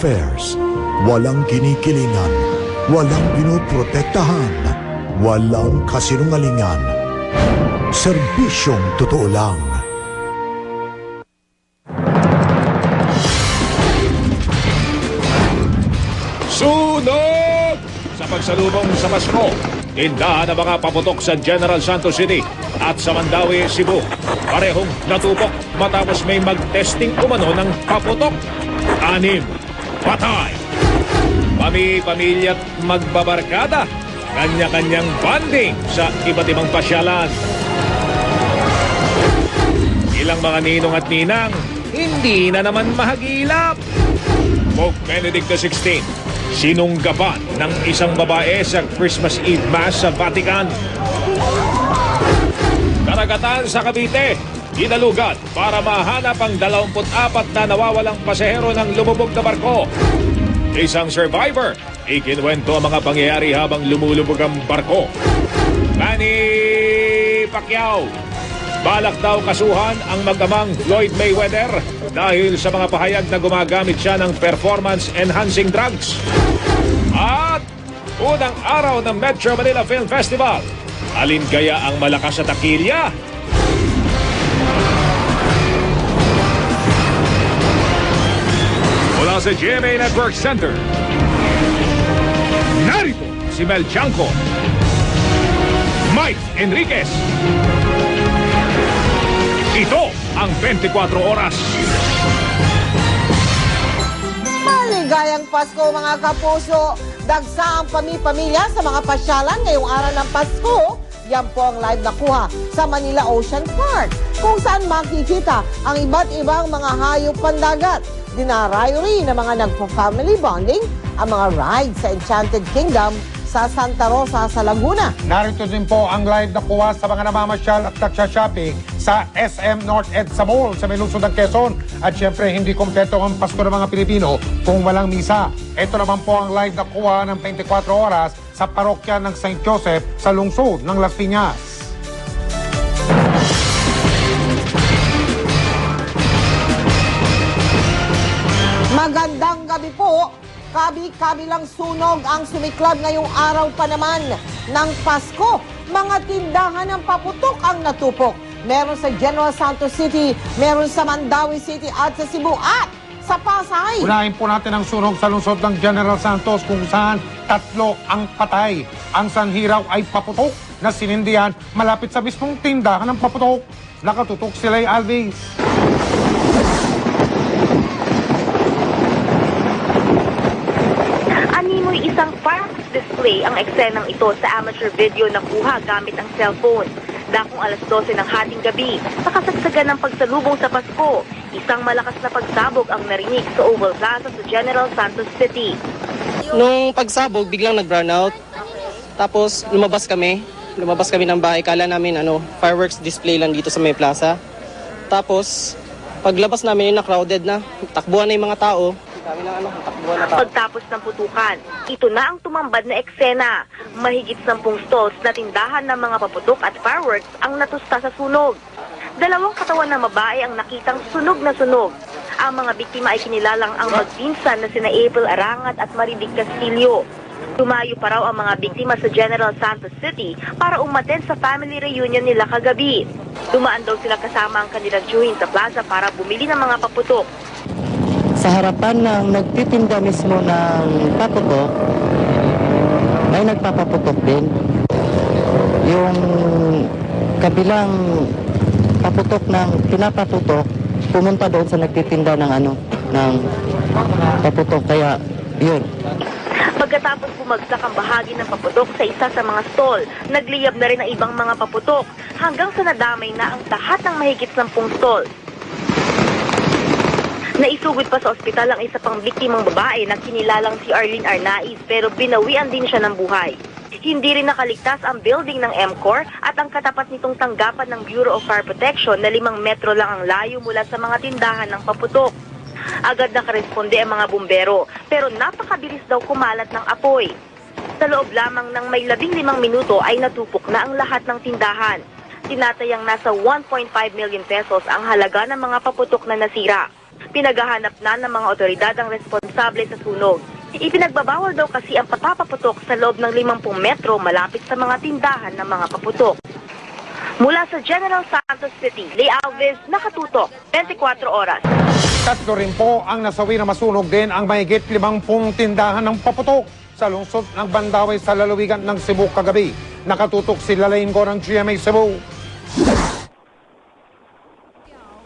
affairs. Walang kinikilingan, walang pinoprotektahan, walang kasinungalingan. Serbisyong totoo lang. Sunog! Sa pagsalubong sa Pasko, tindahan ng mga paputok sa General Santos City at sa Mandaue, Cebu. Parehong natupok matapos may mag-testing umano ng paputok. 6 patay. Pamilya't magbabarkada. Kanya-kanyang banding sa iba't ibang pasyalan. Ilang mga ninong at ninang, hindi na naman mahagilap. Pope Benedict XVI, sinunggaban ng isang babae sa Christmas Eve Mass sa Vatican. Karagatan sa Cavite, inalugan para mahanap ang 24 na nawawalang pasahero ng lumubog na barko. Isang survivor, ikinwento ang mga pangyayari habang lumulubog ang barko. Manny Pacquiao, balak daw kasuhan ang mag-amang Floyd Mayweather dahil sa mga pahayag na gumagamit siya ng performance-enhancing drugs. At unang araw ng Metro Manila Film Festival, alin kaya ang malakas sa takilya? Mula sa GMA Network Center, narito si Mel Chanco, Mike Enriquez. Ito ang 24 oras. Maligayang Pasko mga kapuso. Dagsa ang pamilya sa mga pasyalan ngayong araw ng Pasko. Yan po ang live na kuha sa Manila Ocean Park, kung saan makikita ang iba't ibang mga hayop pandagat. Dinarayo rin ng mga nagpo-family bonding ang mga rides sa Enchanted Kingdom sa Santa Rosa sa Laguna. Narito din po ang live na kuha sa mga namamasyal at nagsha-shopping sa SM North EDSA Mall sa Melusod ng Quezon. At syempre, hindi kompleto ang Pasko ng mga Pilipino kung walang misa. Ito naman po ang live na kuha ng 24 oras sa parokya ng St. Joseph sa lungsod ng Las Piñas. Magandang gabi po. Kabi-kabilang sunog ang sumiklab ngayong araw pa naman ng Pasko. Mga tindahan ng paputok ang natupok. Meron sa General Santos City, meron sa Mandaue City at sa Cebu at sa Pasay. Unahin po natin ang sunog sa lungsod ng General Santos kung saan 3 ang patay. Ang sanhiraw ay paputok na sinindihan malapit sa mismong tindahan ng paputok. Nakatutok si Lay Alvis. Animoy isang fireworks display ang eksenang ito sa amateur video na kuha gamit ang cellphone. Dakong alas 12 ng hating gabi, sa kasagsagan ng pagsalubong sa Pasko, isang malakas na pagsabog ang narinig sa Oval Plaza sa General Santos City. Nung pagsabog, biglang nag-brown out. Tapos lumabas kami ng bahay. Kala namin fireworks display lang dito sa may plaza. Tapos paglabas namin, na-crowded na. Takbuhan na yung mga tao. Pagtapos ng putukan, ito na ang tumambad na eksena. Mahigit 10 stalls na tindahan ng mga paputok at fireworks ang natusta sa sunog. 2 katawan ng babae ang nakitang sunog na sunog. Ang mga biktima ay kinilalang ang magpinsan na sina April Arangat at Marivic Castillo. Tumayo pa raw ang mga biktima sa General Santos City para umattend sa family reunion nila kagabi. Dumaan daw sila kasama ang kanilang tiyuhin sa plaza para bumili ng mga paputok. Sa harapan ng nagtitinda mismo ng paputok, may nagpapaputok din. Yung kabilang paputok ng pinapaputok, pumunta doon sa nagtitinda ng paputok. Kaya, yun. Pagkatapos bumagsak ang bahagi ng paputok sa isa sa mga stall, nagliyab na rin ang ibang mga paputok hanggang sa nadamay na ang lahat ng mahigit 10 stall. Naisugod pa sa ospital ang isa pang biktimang babae na kinilalang si Arlene Arnaiz pero binawian din siya ng buhay. Hindi rin nakaligtas ang building ng MCOR at ang katapat nitong tanggapan ng Bureau of Fire Protection na 5 metro lang ang layo mula sa mga tindahan ng paputok. Agad nakaresponde ang mga bumbero pero napakabilis daw kumalat ng apoy. Sa loob lamang ng may 15 minuto ay natupok na ang lahat ng tindahan. Tinatayang nasa 1.5 million pesos ang halaga ng mga paputok na nasira. Pinaghahanap na ng mga otoridad ang responsable sa sunog. Ipinagbabawal daw kasi ang pagpapaputok sa loob ng 50 metro malapit sa mga tindahan ng mga paputok. Mula sa General Santos City, Lee Alves, nakatutok, 24 oras. Tatlo rin po ang nasawi na masunog din ang mahigit 50 tindahan ng paputok sa lungsod ng Bandawe sa lalawigan ng Cebu kagabi. Nakatutok si Lalain Go ng GMA Cebu.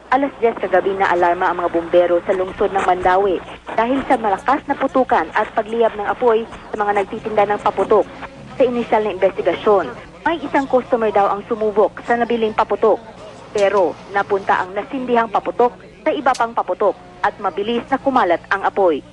Alas 10 kagabi na alarma ang mga bumbero sa lungsod ng Mandawi dahil sa malakas na putukan at pagliyab ng apoy sa mga nagtitinda ng paputok. Sa inisyal na investigasyon, may isang customer daw ang sumubok sa nabiling paputok. Pero napunta ang nasindihang paputok sa iba pang paputok at mabilis na kumalat ang apoy.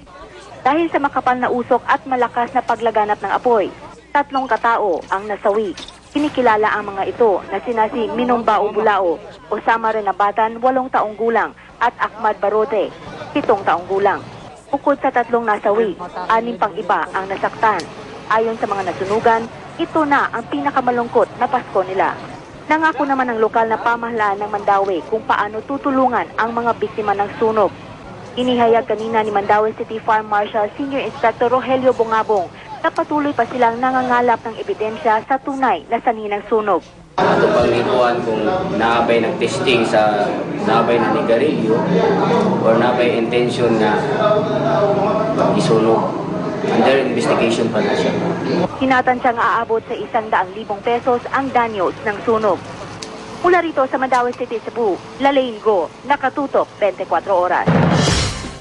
Dahil sa makapal na usok at malakas na paglaganap ng apoy, 3 katao ang nasawi. Kinikilala ang mga ito na sina si Minombao Bulao, Osama Renabatan, 8 taong gulang, at Ahmad Barote, 7 taong gulang. Bukod sa 3 nasawi, 6 pang iba ang nasaktan. Ayon sa mga nasunugan, ito na ang pinakamalungkot na Pasko nila. Nangako naman ang lokal na pamahalaan ng Mandawi kung paano tutulungan ang mga biktima ng sunog. Inihayag kanina ni Mandawi City Farm Marshal Senior Inspector Rogelio Bongabong na patuloy pa silang nangangalap ng ebidensya sa tunay na sanhi ng sunog. Ito pangituan kung naabay ng testing sa naabay na nigarilyo o naabay intention na isunog. Under investigation pa na siya. Tinatansyang aabot sa 100,000 pesos ang danyos ng sunog. Mula rito sa Mandawi City, Cebu, Lalain Go, nakatutok 24 oras.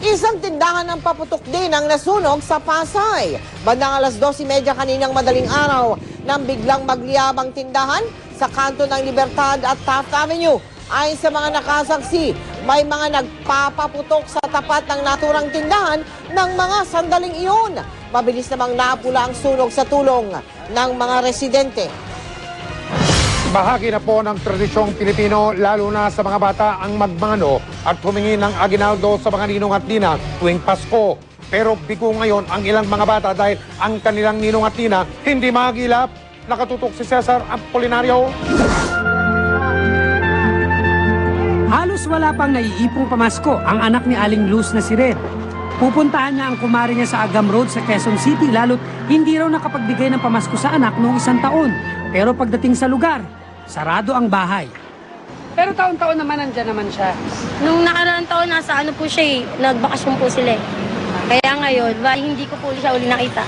Isang tindahan ng paputok din ang nasunog sa Pasay. Bandang alas 12:30 kaninang madaling araw nang biglang magliyabang tindahan sa kanto ng Libertad at Taft Avenue. Ayon sa mga nakasaksi, may mga nagpapaputok sa tapat ng naturang tindahan ng mga sandaling iyon. Mabilis namang napula ang sunog sa tulong ng mga residente. Bahagi na po ng tradisyong Pilipino, lalo na sa mga bata ang magmano at humingi ng aginaldo sa mga ninong at nina tuwing Pasko. Pero bigo ngayon ang ilang mga bata dahil ang kanilang ninong at nina hindi magilap. Nakatutok si Cesar Apolinario. Halos wala pang naiipong pamasko ang anak ni Aling Luz na si Red. Pupuntahan niya ang kumare niya sa Agam Road sa Quezon City lalo't hindi raw nakapagbigay ng pamasko sa anak noong 1 taon. Pero pagdating sa lugar, sarado ang bahay. Pero taon-taon naman nandyan naman siya. Nung nakaraang taon, nasa ano po siya nagbakasyon po sila Kaya ngayon, hindi ko po siya uli nakita.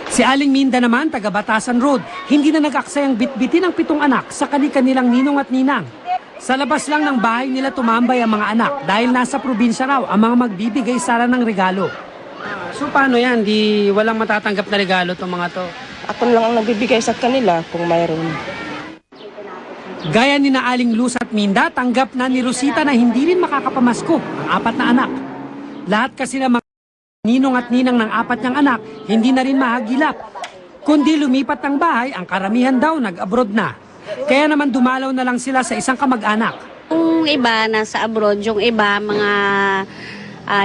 Si Aling Minda naman, taga Batasan Road, hindi na nag-aksayang bitbitin ang 7 anak sa kanilang ninong at ninang. Sa labas lang ng bahay nila tumambay ang mga anak dahil nasa probinsya raw ang mga magbibigay sana ng regalo. So paano yan? Walang matatanggap na regalo itong mga to? Ako lang ang nagbibigay sa kanila kung mayroon. Gaya ni na Aling Luz at Minda, tanggap na ni Rosita na hindi rin makakapamasko ang 4 na anak. Lahat kasi ng mga ninong at ninang ng 4 niyang anak, hindi na rin mahagilap. Kundi lumipat ng bahay, ang karamihan daw nag-abroad na. Kaya naman dumalaw na lang sila sa isang kamag-anak. Yung iba nasa abroad, yung iba mga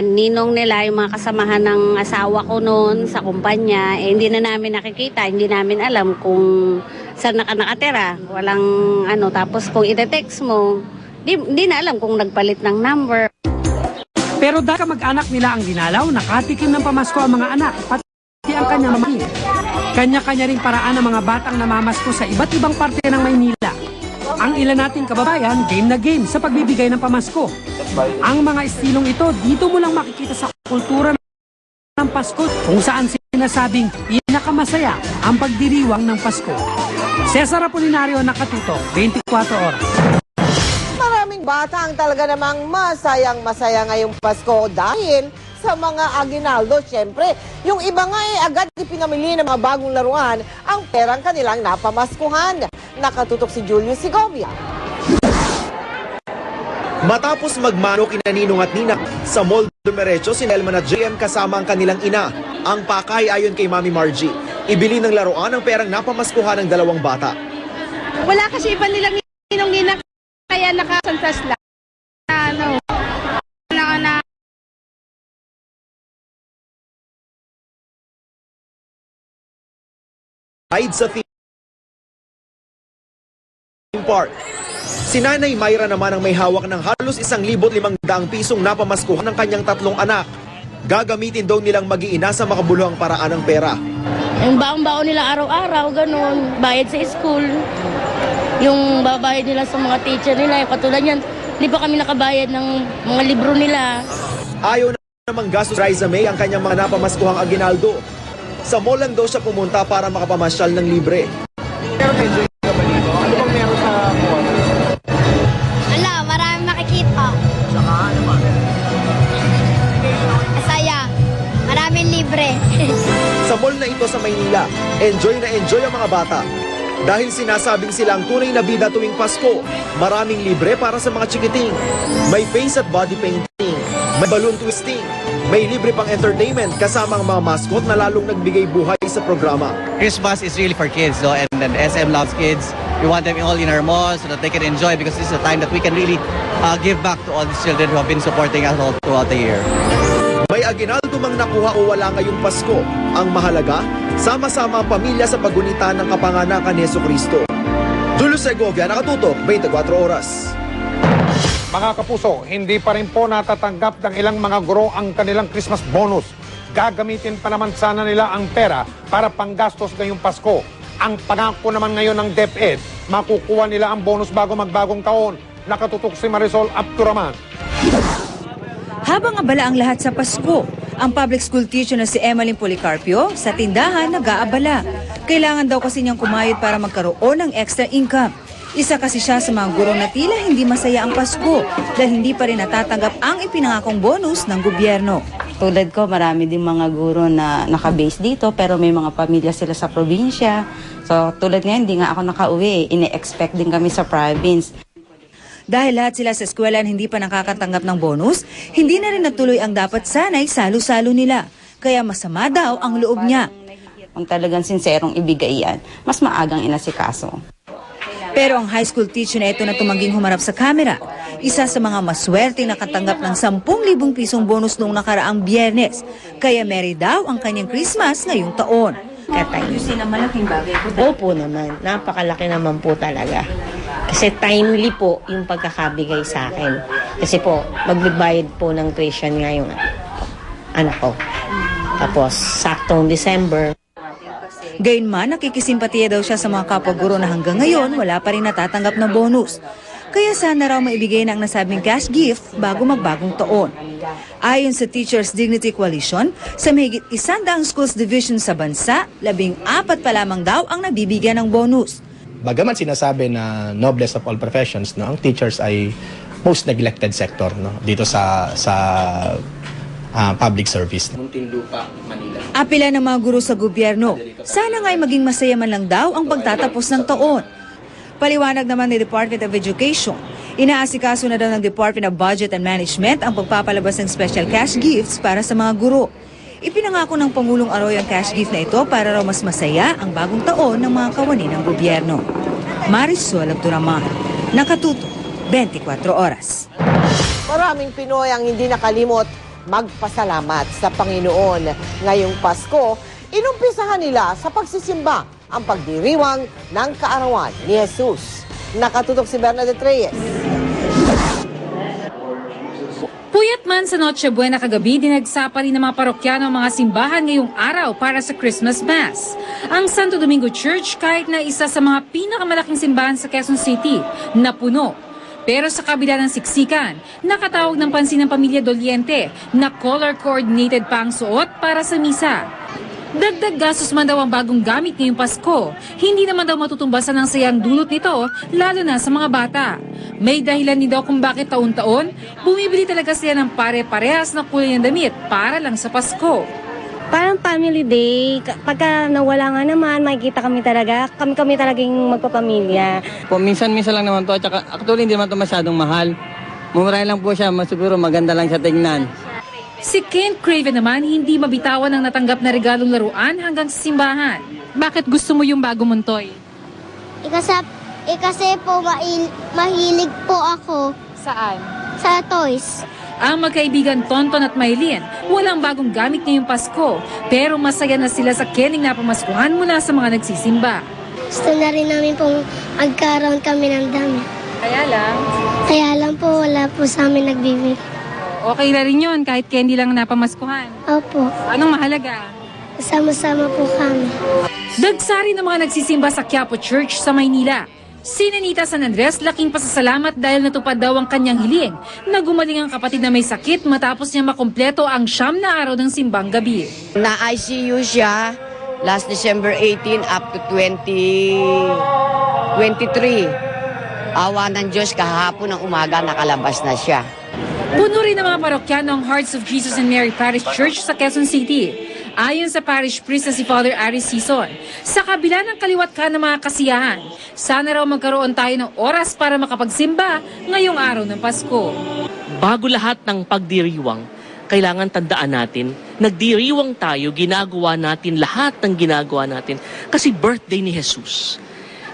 ninong nila, yung mga kasamahan ng asawa ko noon sa kumpanya, hindi na namin nakikita, hindi namin alam kung saan nakatira. Walang tapos kung ite-text mo, di na alam kung nagpalit ng number. Pero dahil kamag-anak nila ang dinalaw, nakatikim ng pamasko ang mga anak, pati ang kanyang mami. Kanya-kanya ring paraan ng mga batang namamasko sa iba't ibang parte ng Maynila. Ang ilan nating kababayan, game na game sa pagbibigay ng pamasko. Ang mga estilong ito, dito mo lang makikita sa kultura ng Pasko kung saan sinasabing pinakamasaya ang pagdiriwang ng Pasko. Cesar Apolinario, nakatutok, 24 oras. Maraming bata ang talaga namang masayang-masaya ngayong Pasko dahil sa mga aginaldo, syempre. Yung iba nga agad ipinamili ng mga bagong laruan ang perang kanilang napamaskuhan. Nakatutok si Julius Segovia. Matapos magmano kina Ninong at Nina sa Mall Dumiretso, si Nelman at JM kasama ang kanilang ina. Ang pakay ayon kay Mami Margie, ibili ng laruan ang perang napamaskuhan ng 2 bata. Wala kasi iba nilang ninong-nina kaya nakasantas lang. Ride sa theme park. Si Nanay Myra naman ang may hawak ng halos 1,500 pisong napamaskuhan ng kanyang 3 anak. Gagamitin daw nilang mag-iina sa makabuluhang paraan ng pera. Yung baon-baon nila araw-araw, ganun, bayad sa school. Yung babayad nila sa mga teacher nila, yung katulad yan, hindi pa kami nakabayad ng mga libro nila. Ayaw na namang gastos Riza May ang kanyang mga napamaskuhang aginaldo. Sa mall lang daw siya pumunta para makapamasyal ng libre. Pero enjoy ka ba dito? Ano bang meron sa mall? Ala, maraming makikita. Saka ano ba? Masaya. Maraming libre. Sa mall na ito sa Maynila, enjoy na enjoy ang mga bata. Dahil sinasabing sila ang tunay na bida tuwing Pasko, maraming libre para sa mga chikiting. May face at body painting, may balloon twisting, may libre pang entertainment kasama ang mga mascot na lalong nagbigay buhay sa programa. Christmas is really for kids, though, and SM loves kids. We want them all in our malls so that they can enjoy because this is a time that we can really give back to all these children who have been supporting us all throughout the year. May aginaldo mang nakuha o wala ngayong Pasko, ang mahalaga, sama-sama ang pamilya sa pagunita ng kapanganakan ni Jesucristo. Julio Segovia, nakatutok, 24 oras. Mga kapuso, hindi pa rin po natatanggap ng ilang mga guro ang kanilang Christmas bonus. Gagamitin pa naman sana nila ang pera para panggastos ngayong Pasko. Ang pangako naman ngayon ng DepEd, makukuha nila ang bonus bago magbagong taon. Nakatutok si Marisol Abduraman. Habang abala ang lahat sa Pasko, ang public school teacher na si Emily Policarpio sa tindahan nag-aabala. Kailangan daw kasi niyang kumayod para magkaroon ng extra income. Isa kasi siya sa mga guro na tila hindi masaya ang Pasko dahil hindi pa rin natatanggap ang ipinangakong bonus ng gobyerno. Tulad ko, marami din mga guro na nakabase dito pero may mga pamilya sila sa probinsya. So tulad ngayon, hindi nga ako nakauwi. Ine-expect din kami sa province. Dahil lahat sila sa eskwelahan hindi pa nakakatanggap ng bonus, hindi na rin natuloy ang dapat sanay salo-salo nila. Kaya masama daw ang loob niya. Kung talagang sinserong ibigay yan, mas maagang inasikaso. Pero ang high school teacher na ito na tumangging humarap sa kamera, isa sa mga maswerte nakatanggap ng 10,000 pisong bonus noong nakaraang Biyernes. Kaya merry daw ang kanyang Christmas ngayong taon. Kasi na malaking bagay po. Opo naman, napakalaki naman po talaga. Kasi timely po yung pagkakabigay sa akin. Kasi po, magbibayad po ng tuition nga yung anak ko. Tapos, saktong December. Gayunman, nakikisimpatiya daw siya sa mga kapwa-guro na hanggang ngayon wala pa rin natatanggap na bonus. Kaya sana raw maibigay na ang nasabing cash gift bago magbagong taon. Ayon sa Teachers Dignity Coalition, sa mahigit 100 schools division sa bansa, 14 pa lamang daw ang nabibigyan ng bonus. Bagaman sinasabi na noblest of all professions, no, ang teachers ay most neglected sector, no, dito sa public service. Muntinlupa, Manila. Apela ng mga guro sa gobyerno, sana nga'y maging masaya man lang daw ang pagtatapos ng taon. Paliwanag naman ni Department of Education, inaasikaso na daw ng Department of Budget and Management ang pagpapalabas ng special cash gifts para sa mga guro. Ipinangako ng Pangulong Arroyo ang cash gift na ito para raw mas masaya ang bagong taon ng mga kawani ng gobyerno. Marisol Abduraman, nakatutok, 24 oras. Maraming Pinoy ang hindi nakalimot magpasalamat sa Panginoon. Ngayong Pasko, inumpisahan nila sa pagsisimba ang pagdiriwang ng kaarawan ni Jesus. Nakatutok si Bernadette Reyes. Puyat man sa Noche Buena kagabi, dinagsapa rin ng mga parokyano ang mga simbahan ngayong araw para sa Christmas Mass. Ang Santo Domingo Church, kahit na isa sa mga pinakamalaking simbahan sa Quezon City, napuno. Pero sa kabila ng siksikan, nakatawag ng pansin ng pamilya Doliente na color-coordinated pa ang suot para sa misa. Dagdag gastos man daw ang bagong gamit ngayong Pasko. Hindi naman daw matutumbasan ang sayang dulot nito, lalo na sa mga bata. May dahilan din daw kung bakit taon-taon, bumibili talaga sila ng pare-parehas na kulay ng damit para lang sa Pasko. Parang family day, pagka nawala nga naman, makikita kami talaga, kami talagang magpapamilya. Minsan-minsan lang naman to, at saka actually hindi naman to masyadong mahal. Mumuray lang po siya, siguro maganda lang siya tingnan. Si Kent Craven naman hindi mabitawan ang natanggap na regalong laruan hanggang sa simbahan. Bakit gusto mo yung bago mong toy? Kasi po mahilig po ako. Saan? Sa toys. Ang magkaibigan Tonton at Maylin, walang bagong gamit ngayong Pasko, pero masaya na sila sa kening napamaskuhan mula sa mga nagsisimba. Gusto na rin namin pong magkaroon kami ng damit. Kaya lang po, wala po sa amin nagbibigay. Okay na rin yun, kahit candy lang napamaskuhan. Opo, Anong mahalaga? sama-sama po kami. Dagsari ng mga nagsisimba sa Quiapo Church sa Maynila. Si Nenita San Andres laking pasasalamat dahil natupad daw ang kanyang hiling na gumaling ang kapatid na may sakit matapos niya makumpleto ang 9 na araw ng simbang gabi. Na-ICU siya last December 18 up to 2023. Awa ng Diyos, kahapon ng umaga nakalabas na siya. Puno rin ng mga parokyano ang Hearts of Jesus and Mary Parish Church sa Quezon City. Ayon sa parish priest na si Father Aris Sison, sa kabila ng kaliwat ka ng mga kasiyahan, sana raw magkaroon tayo ng oras para makapagsimba ngayong araw ng Pasko. Bago lahat ng pagdiriwang, kailangan tandaan natin, nagdiriwang tayo, ginagawa natin lahat ng ginagawa natin kasi birthday ni Jesus.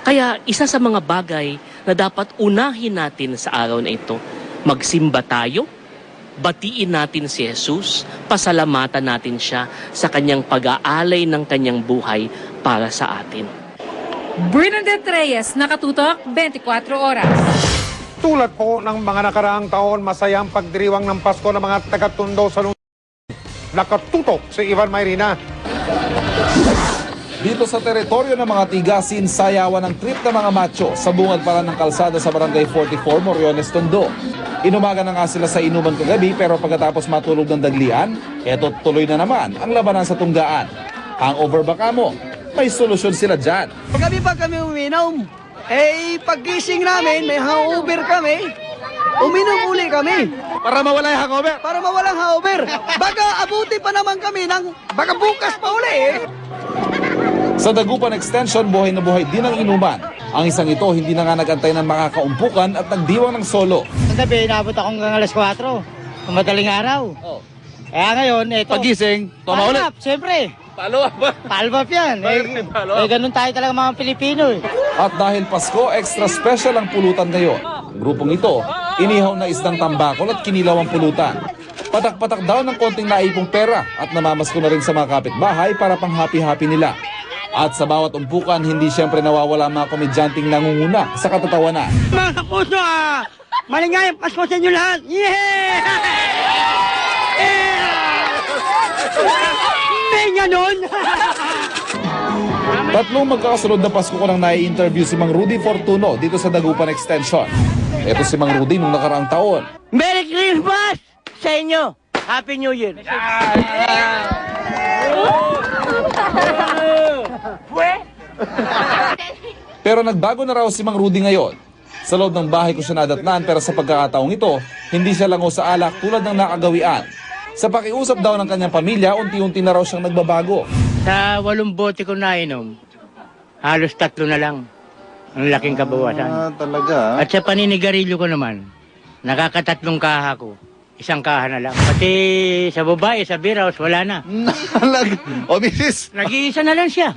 Kaya isa sa mga bagay na dapat unahin natin sa araw na ito, magsimba tayo, batiin natin si Jesus, pasalamatan natin siya sa kanyang pag-aalay ng kanyang buhay para sa atin. Bernadette Reyes, Nakatutok, 24 Oras. Tulad po ng mga nakaraang taon, masayang pagdiriwang ng Pasko ng mga taga-Tondo sa lungsod. Nakatutok si Ivan Mayrina. Dito sa teritoryo ng mga tigasin, sayawan ng trip ng mga macho sa bungad para ng kalsada sa Barangay 44, Moriones, Tondo. Inumaga na nga sila sa inuman kagabi pero pagkatapos matulog ng daglian, eto tuloy na naman ang labanan sa tunggaan. Hangover baka mo, may solusyon sila dyan. Paggabi pa kami uminom, paggising namin, may hangover kami, uminom uli kami. Para mawala yung hangover? Para mawala ang hangover. Baka abuti pa naman kami baka bukas pa uli Sa Dagupan Extension, buhay na buhay din ang inuman. Ang isang ito hindi na nga nagantay ng makakaumpukan at nagdiwang ng solo. Sa gabi, inabot ako hanggang alas 4. Madaling araw. Kaya ngayon, ito. Pagising, tuma ulit. Siyempre. Follow up ba? Follow up yan. Ganun tayo talaga mga Pilipino At dahil Pasko, extra special ang pulutan ngayon. Grupong ito, inihaw na isdang tambakol at kinilaw ang pulutan. Patak-patak daw ng konting naipong pera at namamasko na rin sa mga kapitbahay para pang happy-happy nila. At sa bawat umpukan, hindi siyempre nawawala mga komedyanteng nangunguna sa katatawanan. Mga kapuso, maligayang Pasko sa inyo lahat! Yeah! May ganon! Tatlong magkakasunod na Pasko ko nang nai-interview si Mang Rudy Fortuno dito sa Dagupan Extension. Ito si Mang Rudy nung nakaraang taon. Merry Christmas sa inyo! Happy New Year! Pero nagbago na raw si Mang Rudy ngayon. Sa loob ng bahay ko siya nadatnan pero sa pagkakataong ito, hindi siya lango sa alak tulad ng nakagawian. Sa pakiusap daw ng kanyang pamilya, unti-unti na raw siyang nagbabago. Sa 8 bote ko nainom, halos 3 na lang. Ang laking kabawasan. Talaga? At sa paninigarilyo ko naman, nakakatatlong kaha ko. 1 kaha na lang. Pati sa babae, sa beer house, wala na. O, Mrs. Nag-iisa na lang siya.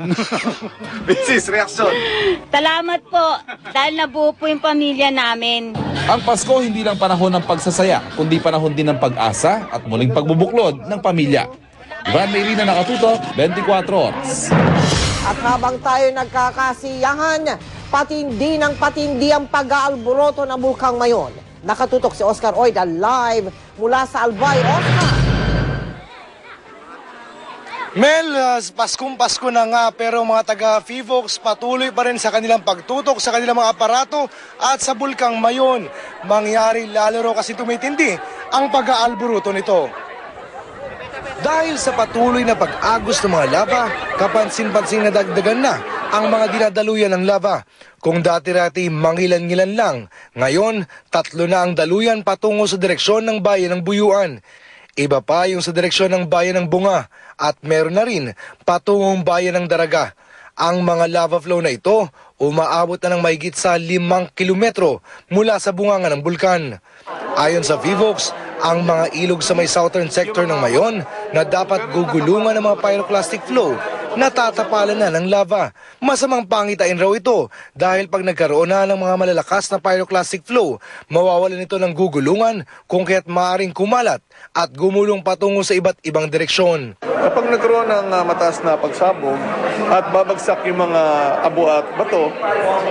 Mrs. Reaksyon. Salamat po dahil nabuo po yung pamilya namin. Ang Pasko hindi lang panahon ng pagsasaya, kundi panahon din ng pag-asa at muling pagbubuklod ng pamilya. Ivan Mayrina, Nakatutok, 24 Oras. At habang tayo nagkakasiyahan, patindi ng patindi ang pag-aalboroto ng Bulkang Mayon. Nakatutok si Oscar Oida live mula sa Albay. Oscar! Mel, Paskong Pasko na nga pero mga taga-FIVOX patuloy pa rin sa kanilang pagtutok sa kanilang mga aparato at sa Bulkang Mayon. Mangyari lalo raw kasi tumitindi ang pag-aalburuto nito. Dahil sa patuloy na pag-agos ng mga lava, kapansin-pansin na dagdagan na ang mga dinadaluyan ng lava. Kung dati-rati mangilan-ngilan lang, ngayon 3 na ang daluyan patungo sa direksyon ng bayan ng Buyuan. Iba pa yung sa direksyon ng bayan ng Bunga at meron na rin patungong bayan ng Daraga. Ang mga lava flow na ito umaabot na ng mahigit sa 5 kilometro mula sa bunganga ng bulkan. Ayon sa FIVOX, ang mga ilog sa may southern sector ng Mayon na dapat gugulungan ng mga pyroclastic flow, natatapalan na ng lava. Masamang pangitain raw ito dahil pag nagkaroon na ng mga malalakas na pyroclastic flow, mawawalan ito ng gugulungan kung kaya't maaaring kumalat at gumulong patungo sa iba't ibang direksyon. Kapag nagkaroon ng mataas na pagsabog at babagsak yung mga abo at bato,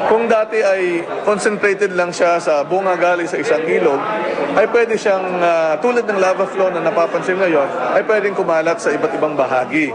kung dati ay concentrated lang siya sa bunga galing sa isang ilog, ay pwede siyang tulad ng lava flow na napapansin ngayon, ay pwedeng kumalat sa iba't ibang bahagi.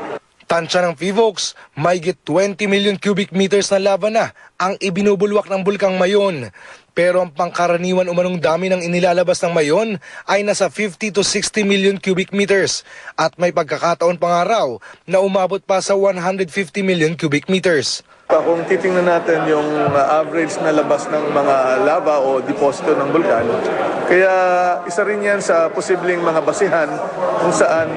Tansya ng PHIVOLCS, mahigit 20 million cubic meters na lava na ang ibinubulwak ng Bulkang Mayon. Pero ang pangkaraniwan umanong dami ng inilalabas ng Mayon ay nasa 50 to 60 million cubic meters at may pagkakataon pa nga raw na umabot pa sa 150 million cubic meters. Kung titingnan natin yung average na labas ng mga lava o deposito ng bulkan, kaya isa rin yan sa posibleng mga basihan kung saan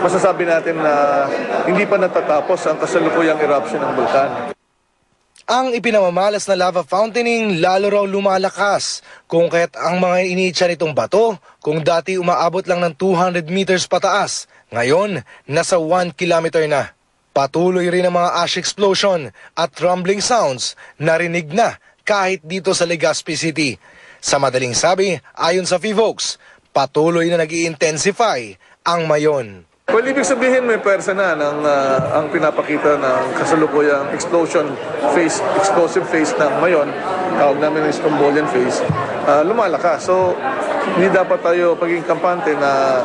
masasabi natin na hindi pa natatapos ang kasalukuyang eruption ng bulkan. Ang ipinamamalas na lava fountaining lalo raw lumalakas kung kaya't ang mga iniitsa nitong bato kung dati umaabot lang ng 200 meters pataas, ngayon nasa 1 kilometer na. Patuloy rin ang mga ash explosion at rumbling sounds narinig na kahit dito sa Legazpi City. Sa madaling sabi, ayon sa PHIVOLCS, patuloy na nag-i-intensify ang Mayon. Well, ibig sabihin may pwersa na ang pinapakita ng kasalukuyang explosive phase ng Mayon, tawag namin ng Strombolian phase, lumalakas. So, hindi dapat tayo paging kampante na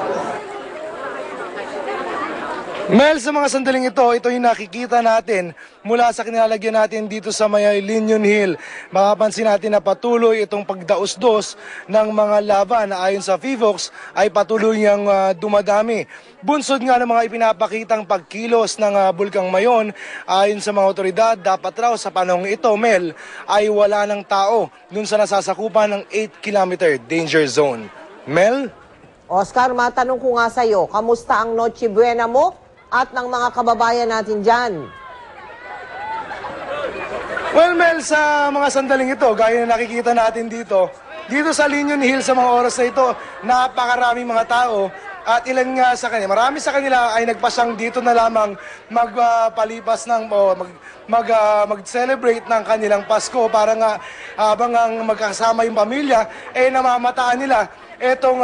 Mel, sa mga sandaling ito yung nakikita natin mula sa kinilalagyan natin dito sa may Linion Hill. Makapansin natin na patuloy itong pagdaos-dos ng mga lava na ayon sa PHIVOLCS ay patuloy niyang dumadami. Bunsod nga ng mga ipinapakitang pagkilos ng Bulkang Mayon, ayon sa mga otoridad, dapat raw sa panahong ito, Mel, ay wala ng tao dun sa nasasakupan ng 8-kilometer danger zone. Mel? Oscar, matanong ko nga sa'yo, kamusta ang Noche Buena mo at ng mga kababayan natin dyan? Well, Mel, sa mga sandaling ito, gaya na nakikita natin dito sa Linion Hill sa mga oras na ito, napakaraming mga tao at ilan nga sa kanila, marami sa kanila ay nagpasang dito na lamang magpalipas ng mag-celebrate ng kanilang Pasko para nga habang ang magkasama yung pamilya, namamataan nila etong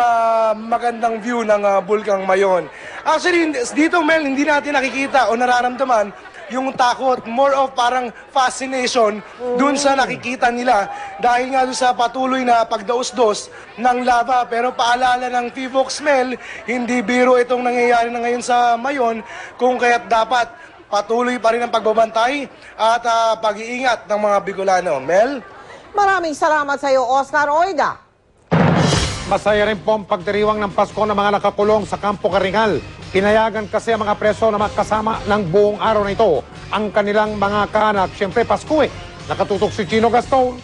magandang view ng Bulkang Mayon. Actually, dito, Mel, hindi natin nakikita o nararamdaman yung takot, more of parang fascination dun sa nakikita nila dahil nga dun sa patuloy na pagdaos-dos ng lava. Pero paalala ng PHIVOLCS, Mel, hindi biro itong nangyayari na ngayon sa Mayon, kung kaya't dapat patuloy pa rin ang pagbabantay at pag-iingat ng mga Bicolano. Mel? Maraming salamat sa iyo, Oscar Oida. Masaya rin po ang pagdiriwang ng Pasko ng mga nakakulong sa Campo Karingal. Pinayagan kasi ang mga preso na makasama ng buong araw na ito ang kanilang mga kaanak. Siyempre, Pasko Nakatutok si Chino Gaston.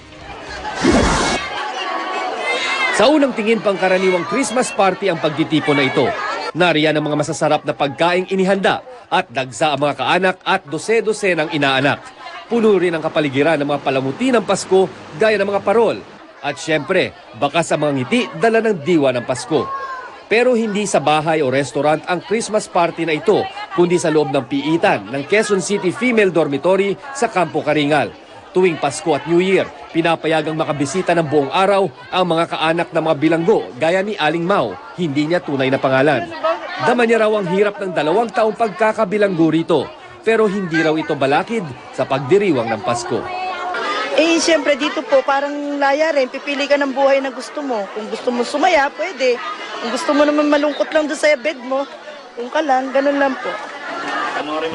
Sa unang tingin, pangkaraniwang Christmas party ang pagtitipon na ito. Nariyan ang mga masasarap na pagkaing inihanda at dagsa ang mga kaanak at dose-dose ng inaanak. Puno rin ang kapaligiran ng mga palamuti ng Pasko gaya ng mga parol. At syempre, baka sa mga ngiti, dala ng diwa ng Pasko. Pero hindi sa bahay o restaurant ang Christmas party na ito, kundi sa loob ng piitan ng Quezon City Female Dormitory sa Campo Karingal. Tuwing Pasko at New Year, pinapayagang makabisita ng buong araw ang mga kaanak ng mga bilanggo gaya ni Aling Mau, hindi niya tunay na pangalan. Dama niya raw ang hirap ng 2 taong pagkakabilanggo rito, pero hindi raw ito balakid sa pagdiriwang ng Pasko. Siyempre dito po, parang laya rin. Pipili ka ng buhay na gusto mo. Kung gusto mo sumaya, pwede. Kung gusto mo naman malungkot lang doon sa bed mo, kung ka lang, ganun lang po.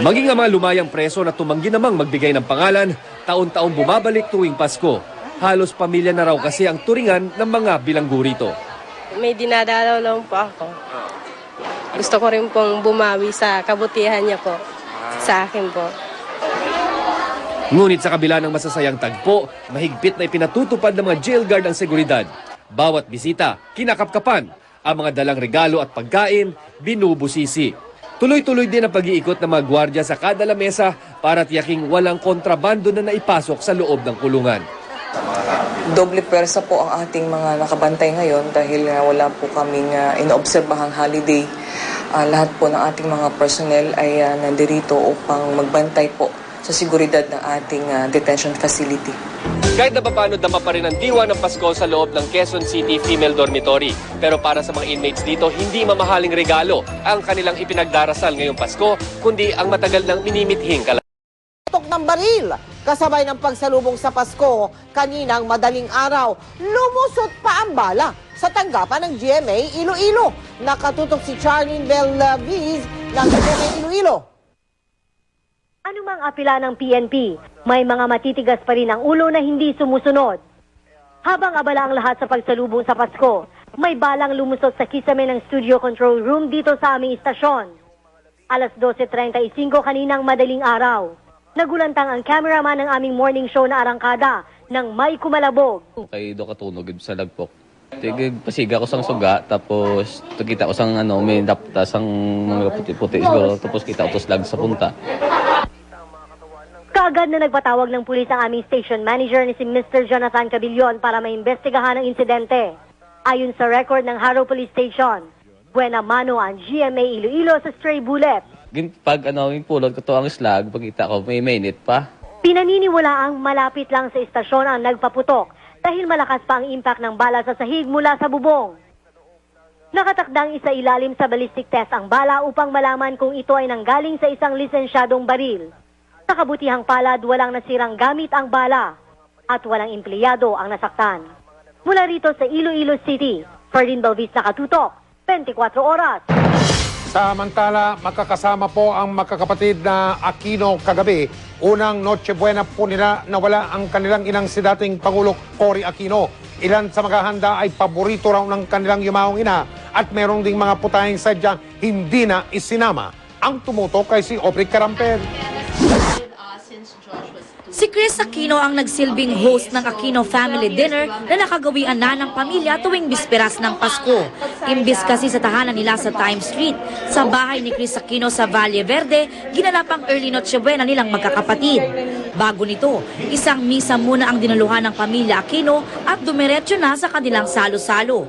Maging ang mga lumayang preso na tumanggi namang magbigay ng pangalan, taon-taong bumabalik tuwing Pasko. Halos pamilya na raw kasi ang turingan ng mga bilanggo rito. May dinadalaw lang po ako. Gusto ko rin pong bumawi sa kabutihan niya po, sa akin po. Ngunit sa kabila ng masasayang tagpo, mahigpit na ipinatutupad ng mga jail guard ang seguridad. Bawat bisita, kinakapkapan. Ang mga dalang regalo at pagkain, binubusisi. Tuloy-tuloy din ang pag-iikot ng mga gwardya sa kada lamesa para tiyaking walang kontrabando na naipasok sa loob ng kulungan. Doble pwersa po ang ating mga nakabantay ngayon dahil wala po kaming inoobserbahang holiday. lahat po ng ating mga personnel ay nandirito upang magbantay po sa seguridad ng ating detention facility. Kahit na paano dama pa rin ang diwa ng Pasko sa loob ng Quezon City Female Dormitory. Pero para sa mga inmates dito, hindi mamahaling regalo ang kanilang ipinagdarasal ngayong Pasko, kundi ang matagal ng minimithing Tok ng baril, kasabay ng pagsalubong sa Pasko, kaninang madaling araw, lumusot pa ang bala sa tanggapan ng GMA Iloilo. Nakatutok si Charlene Belviz ng GMA Iloilo. Anumang apela ng PNP, may mga matitigas pa rin ang ulo na hindi sumusunod. Habang abala ang lahat sa pagsalubong sa Pasko, may balang lumusot sa kisame ng studio control room dito sa aming istasyon. Alas 12:35 kaninang madaling araw. Nagulantang ang cameraman ng aming morning show na arangkada nang may kumalabog. Kay do katunog sa lagpok. Tigig pasiga ko sang suga, tapos kita ko sang may dapta sang mga puti-puti siguro, tapos kita utos lag sa punta. Kaagad na nagpatawag ng pulis ang aming station manager ni si Mr. Jonathan Cabillon para maimbestigahan ang insidente. Ayon sa record ng Haro Police Station, buena mano ang GMA Iloilo sa stray bullet. Pag pulot ko to ang slag, pagkita ko may mainit pa. Pinaniniwalaang malapit lang sa istasyon ang nagpaputok dahil malakas pa ang impact ng bala sa sahig mula sa bubong. Nakatakdang isa ilalim sa ballistic test ang bala upang malaman kung ito ay nanggaling sa isang lisensyadong baril. Sa kabutihang palad, walang nasirang gamit ang bala at walang empleyado ang nasaktan. Mula rito sa Iloilo City, Ferdinand Belviz nakatutok, 24 oras. Samantala, makakasama po ang magkakapatid na Aquino kagabi. Unang Noche Buena po nila nawala ang kanilang inang si dating Pangulo Cory Aquino. Ilan sa maghahanda ay paborito raw ng kanilang yumaong ina at merong ding mga putahing sadyang hindi na isinama. Ang tumutok kay si Aubrey Carampel. Si Chris Aquino ang nagsilbing host ng Aquino Family Dinner na nakagawian na ng pamilya tuwing bisperas ng Pasko. Imbis kasi sa tahanan nila sa Times Street, sa bahay ni Chris Aquino sa Valle Verde, ginanap ang early Noche Buena nilang magkakapatid. Bago nito, isang misa muna ang dinaluhan ng pamilya Aquino at dumiretso na sa kanilang salo-salo.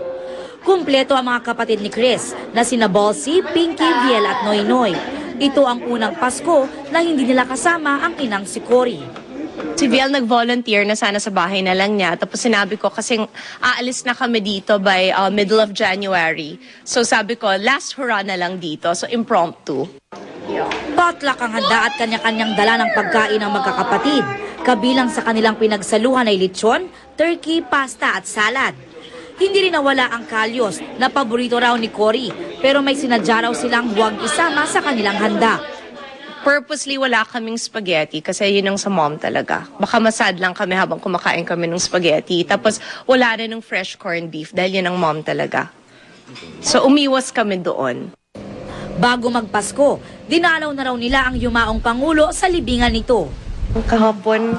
Kumpleto ang mga kapatid ni Chris na sina Balsi, Pinky, Viel at Noynoy. Ito ang unang Pasko na hindi nila kasama ang inang si Cory. Si Viel nag-volunteer na sana sa bahay na lang niya. Tapos sinabi ko kasi aalis na kami dito by middle of January. So sabi ko, last hurrah na lang dito. So impromptu. Potluck ang handa at kanya-kanyang dala ng pagkain ng magkakapatid. Kabilang sa kanilang pinagsaluhan ay lechon, turkey, pasta at salad. Hindi rin nawala ang kalyos na paborito raw ni Cory. Pero may sinadya raw silang huwag isama sa kanilang handa. Purposely wala kaming spaghetti kasi yun ang sa mom talaga. Baka masad lang kami habang kumakain kami ng spaghetti. Tapos wala rin ng fresh corned beef dahil yun ang mom talaga. So umiwas kami doon. Bago magpasko, dinalaw na raw nila ang yumaong Pangulo sa libingan nito. Kahapon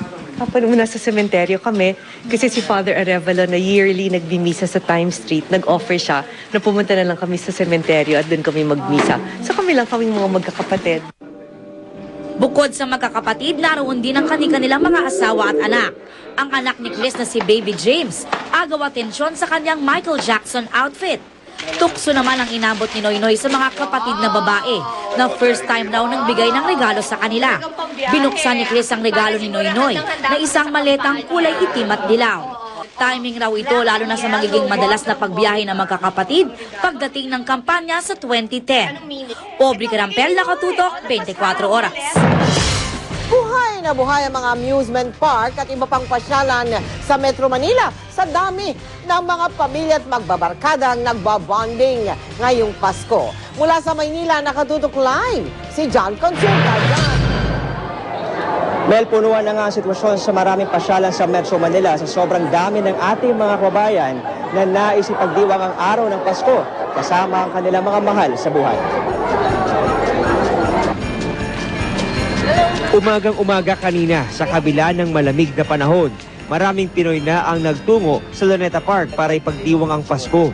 muna sa sementeryo kami kasi si Father Arevalo na yearly nagbimisa sa Times Street, nag-offer siya na pumunta na lang kami sa sementeryo at doon kami magmisa. So kami lang kaming mga magkakapatid. Bukod sa magkakapatid, naroon din ang kanilang mga asawa at anak. Ang anak ni Chris na si Baby James, agaw atensyon sa kanyang Michael Jackson outfit. Tukso naman ang inabot ni Noynoy sa mga kapatid na babae na first time raw nang bigay ng regalo sa kanila. Binuksan ni Chris ang regalo ni Noynoy na isang maletang kulay itim at dilaw. Timing raw ito lalo na sa magiging madalas na pagbiyahe ng magkakapatid pagdating ng kampanya sa 2010. Aubrey Carampel, nakatutok, 24 oras. Buhay na buhay ang mga amusement park at iba pang pasyalan sa Metro Manila sa dami ng mga pamilya at magbabarkadang nagbabonding ngayong Pasko. Mula sa Maynila, nakatutok live si John Consulta. Mel, punuan na nga ang sitwasyon sa maraming pasyalan sa Metro Manila sa sobrang dami ng ating mga kababayan na nais ipagdiwang ang araw ng Pasko kasama ang kanilang mga mahal sa buhay. Umagang-umaga kanina sa kabila ng malamig na panahon, maraming Pinoy na ang nagtungo sa Luneta Park para ipagdiwang ang Pasko.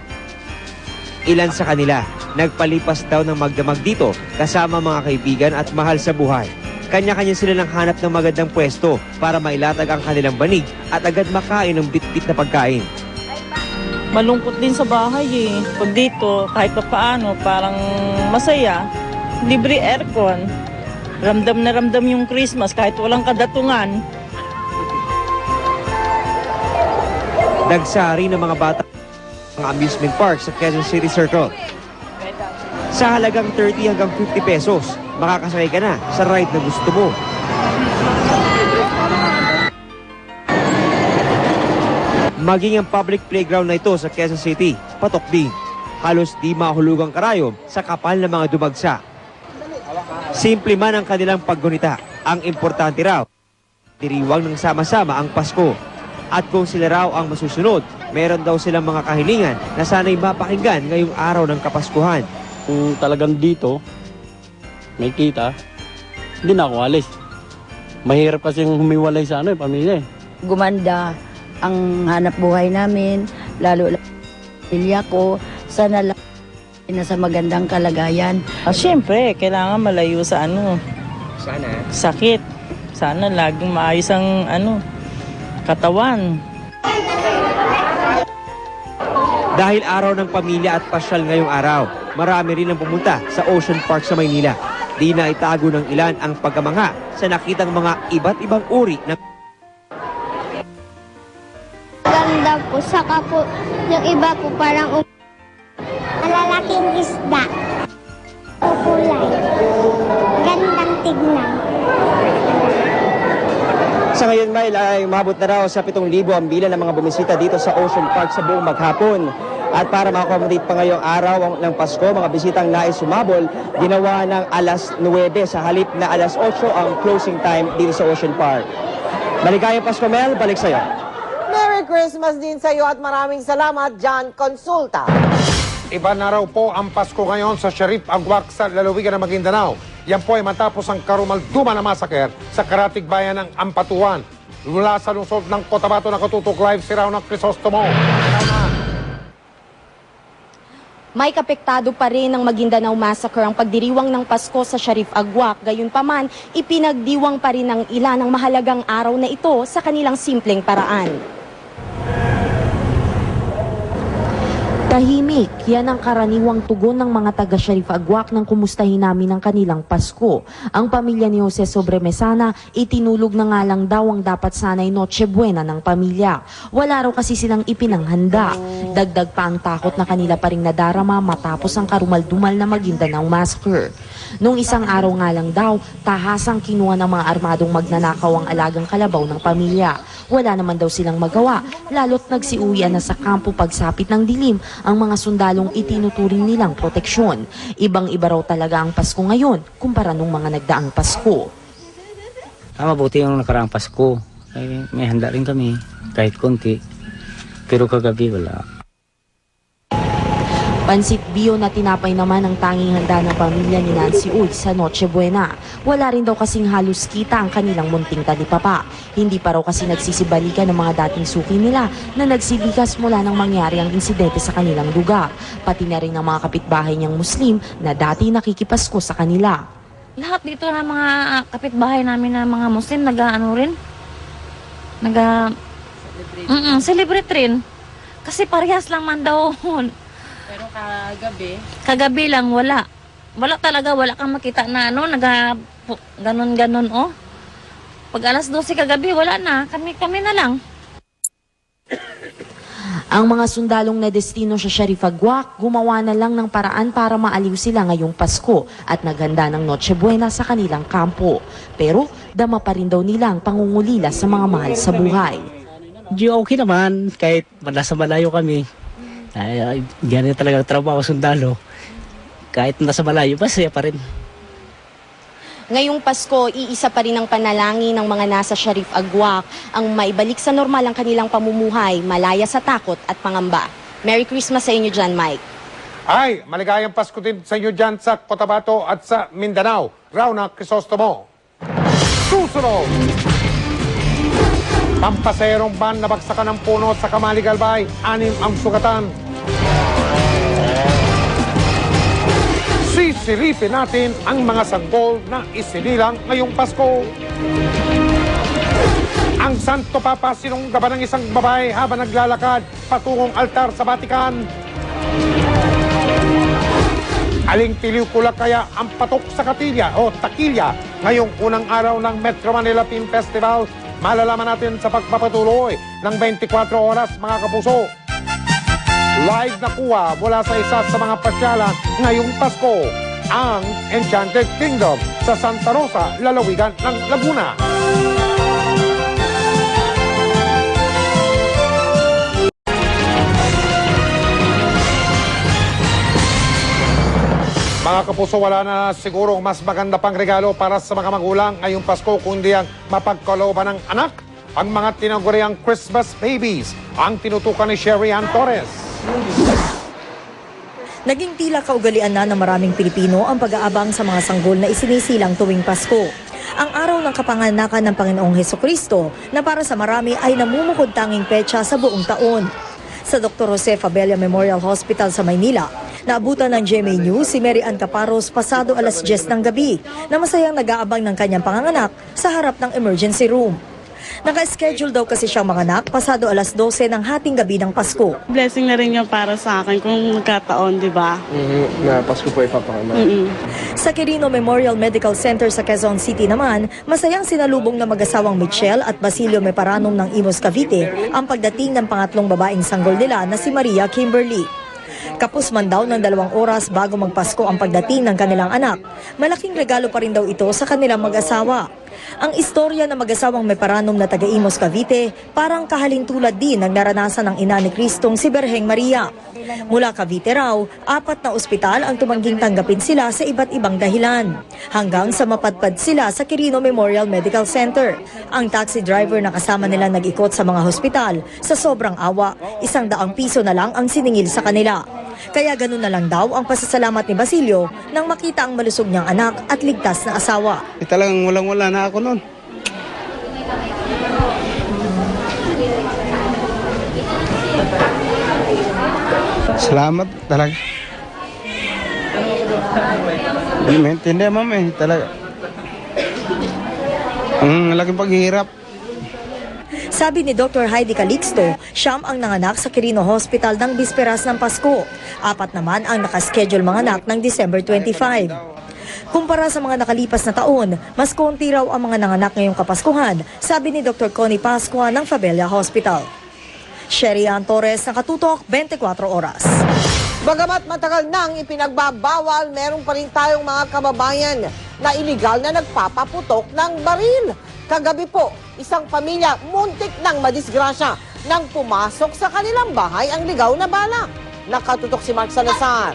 Ilan sa kanila, nagpalipas daw ng magdamag dito kasama mga kaibigan at mahal sa buhay. Kanya-kanya sila ng hanap ng magandang pwesto para mailatag ang kanilang banig at agad makain ng bit-bit na pagkain. malungkot din sa bahay eh. Pag dito, kahit pa paano, parang masaya. Libre aircon. Ramdam na ramdam yung Christmas kahit walang kadatungan. Nagsari ng mga bata ng amusement park sa Quezon City Circle. Sa halagang 30 hanggang 50 pesos, makakasakay ka na sa ride na gusto mo. Maging ang public playground na ito sa Quezon City, patok din. Halos di mahulugang karayom sa kapal ng mga dumagsa. Simple man ang kanilang paggunita, ang importante raw, diriwang ng sama-sama ang Pasko. At kung sila raw ang masusunod, meron daw silang mga kahilingan na sana'y mapakinggan ngayong araw ng Kapaskuhan. Kung talagang dito, may kita, hindi na ako alis. Mahirap kasi humiwalay sa pamilya. Gumanda ang hanap buhay namin, lalo pamilya ko, sana lang nasa magandang kalagayan. Siyempre, kailangan malayo sa Sana. sakit. Sana laging maayos ang katawan. Dahil araw ng pamilya at pasyal ngayong araw, marami rin ang pumunta sa Ocean Park sa Maynila. Di na itago ng ilan ang pagkamangha sa nakitang mga iba't ibang uri ng Ganda po, saka po yung iba po parang malalaking isda. Kulay. Gandang tignan. Sa ngayon, Mail, ay umabot na raw sa 7,000 ang bilang ng mga bumisita dito sa Ocean Park sa buong maghapon. At para ma-accommodate pa ngayong araw ng Pasko, mga bisitang nais sumabol, ginawa ng alas 9 sa halip na alas 8 ang closing time dito sa Ocean Park. Maligayang Pasko, Mel. Balik sa'yo. Merry Christmas din sa iyo at maraming salamat, John Consulta. Iba na raw po ang Pasko ngayon sa Sharif Agwak sa lalawigan ng Maguindanao. Yan po ay matapos ang karumalduman na massacre sa karatig bayan ng Ampatuan. Mula sa lungsod ng Cotabato, nakatutok live si Rauna Crisostomo. May kapektado pa rin ng Maguindanao Massacre ang pagdiriwang ng Pasko sa Sharif Agwak. Gayunpaman, ipinagdiwang pa rin ng ilan ang mahalagang araw na ito sa kanilang simpleng paraan. Tahimik, yan ang karaniwang tugon ng mga taga Sharif Agwak nang kumustahin namin ang kanilang Pasko. Ang pamilya ni Jose Sobremesana, itinulog na nga lang daw ang dapat sanay Noche Buena ng pamilya. Wala raw kasi silang ipinanghanda. Dagdag pa ang takot na kanila pa ring nadarama matapos ang karumaldumal na Maguindanao Massacre. Nung isang araw nga lang daw, tahasang kinuha ng mga armadong magnanakaw ang alagang kalabaw ng pamilya. Wala naman daw silang magawa, lalo't nagsiuwian na sa kampo pagsapit ng dilim ang mga sundalong itinuturing nilang proteksyon. Ibang-iba raw talaga ang Pasko ngayon kumpara nung mga nagdaang Pasko. Mabuti yung nakaraang Pasko. Ay, may handa rin kami, kahit konti. Pero kagabi wala. Pansit Bio na tinapay naman ang tanging handa ng pamilya ni Nancy Uy sa Noche Buena. Wala rin daw kasing halos kita ang kanilang munting talipapa. Hindi pa raw kasi nagsisibalikan ng mga dating suki nila na nagsilikas mula nang mangyari ang insidente sa kanilang lugar. Pati na rin ang mga kapitbahay niyang Muslim na dati nakikipasko sa kanila. Lahat dito na mga kapitbahay namin na mga Muslim celebrate rin. Kasi parehas lang man daw. Pero Kagabi lang wala. Wala talaga, wala kang makita na ganon oh. Pag alas 12 kagabi, wala na. Kami na lang. Ang mga sundalong na destino sa Sharif Agwak, gumawa na lang ng paraan para maaliw sila ngayong Pasko at naghanda ng Noche Buena sa kanilang kampo. Pero dama pa rin daw nila ang pangungulila sa mga mahal sa buhay. Di okay naman, kahit nasa malayo kami. Ay, ganyan talaga trabaho sundalo. Kahit nasa malayo, masaya pa rin. Ngayong Pasko, iisa pa rin ang panalangin ng mga nasa Sharif Agwak ang maibalik sa normal ang kanilang pamumuhay, malaya sa takot at pangamba. Merry Christmas sa inyo dyan, Mike. Ay, maligayang Pasko din sa inyo dyan sa Cotabato at sa Mindanao. Rauna Crisostomo. Susunod! Pampaserong van nabagsakan ng puno sa Kamali Galbay. 6 ang sugatan. Sisilipin natin ang mga sanggol na isinilang ngayong Pasko. Ang Santo Papa sinunggaban ng isang babae habang naglalakad patungong altar sa Vatican. Aling pelikula kaya ang patok sa Katilya o Takilya ngayong unang araw ng Metro Manila Film Festival? Malalaman natin sa pagpapatuloy ng 24 oras, mga kapuso. Live na kuha mula sa isa sa mga pasyalan ngayong Pasko, ang Enchanted Kingdom sa Santa Rosa, lalawigan ng Laguna. Mga kapuso, wala na siguro mas maganda pang regalo para sa mga magulang ngayong Pasko kundi ang mapagkalooban ng anak, ang mga tinaguriang Christmas babies, ang tinutukan ni Sherry Ann Torres. Naging tila kaugalian na ng maraming Pilipino ang pag-aabang sa mga sanggol na isinisilang tuwing Pasko. Ang araw ng kapanganakan ng Panginoong Hesukristo na para sa marami ay namumukod tanging petsa sa buong taon. Sa Dr. Jose Fabella Memorial Hospital sa Maynila, naabutan ng GMA News si Mary Ann Caparos pasado alas 10 ng gabi na masayang nag-aabang ng kanyang panganganak sa harap ng emergency room. Naka-schedule daw kasi siyang manganak pasado alas 12 ng hating gabi ng Pasko. Blessing na rin yung para sa akin kung magkataon, di ba? Na Pasko po ipapanganak. Sa Quirino Memorial Medical Center sa Quezon City naman, masayang sinalubong na mag-asawang Michelle at Basilio Meparanum ng Imus Cavite ang pagdating ng pangatlong babaeng sanggol nila na si Maria Kimberly. Kapos man daw ng 2 oras bago magpasko ang pagdating ng kanilang anak, malaking regalo pa rin daw ito sa kanilang mag-asawa. Ang istorya ng mag-asawang Meparanum na taga Imus Cavite parang kahalintulad din ng naranasan ng ina ni Kristong si Berheng Maria. Mula Cavite raw, 4 na ospital ang tumangging tanggapin sila sa iba't ibang dahilan. Hanggang sa mapadpad sila sa Quirino Memorial Medical Center. Ang taxi driver na kasama nila nag-ikot sa mga hospital. Sa sobrang awa, 100 piso na lang ang siningil sa kanila. Kaya ganun na lang daw ang pasasalamat ni Basilio nang makita ang malusog niyang anak at ligtas na asawa. Talagang walang-wala na ako noon. Salamat talaga. Hindi maintindihan, ma'am, talaga. Ang laking paghihirap. Sabi ni Dr. Heidi Calixto, siyam ang nanganak sa Quirino Hospital ng bisperas ng Pasko. 4 naman ang nakaschedule manganak ng December 25. Kumpara sa mga nakalipas na taon, mas konti raw ang mga nanganak ngayong Kapaskuhan, sabi ni Dr. Connie Pascua ng Fabella Hospital. Sherry Ann Torres, Nakatutok, 24 Oras. Bagamat matagal nang ipinagbabawal, meron pa rin tayong mga kababayan na iligal na nagpapaputok ng baril. Kagabi po, isang pamilya muntik nang madisgrasya nang pumasok sa kanilang bahay ang ligaw na bala. Nakatutok si Mark Salazar.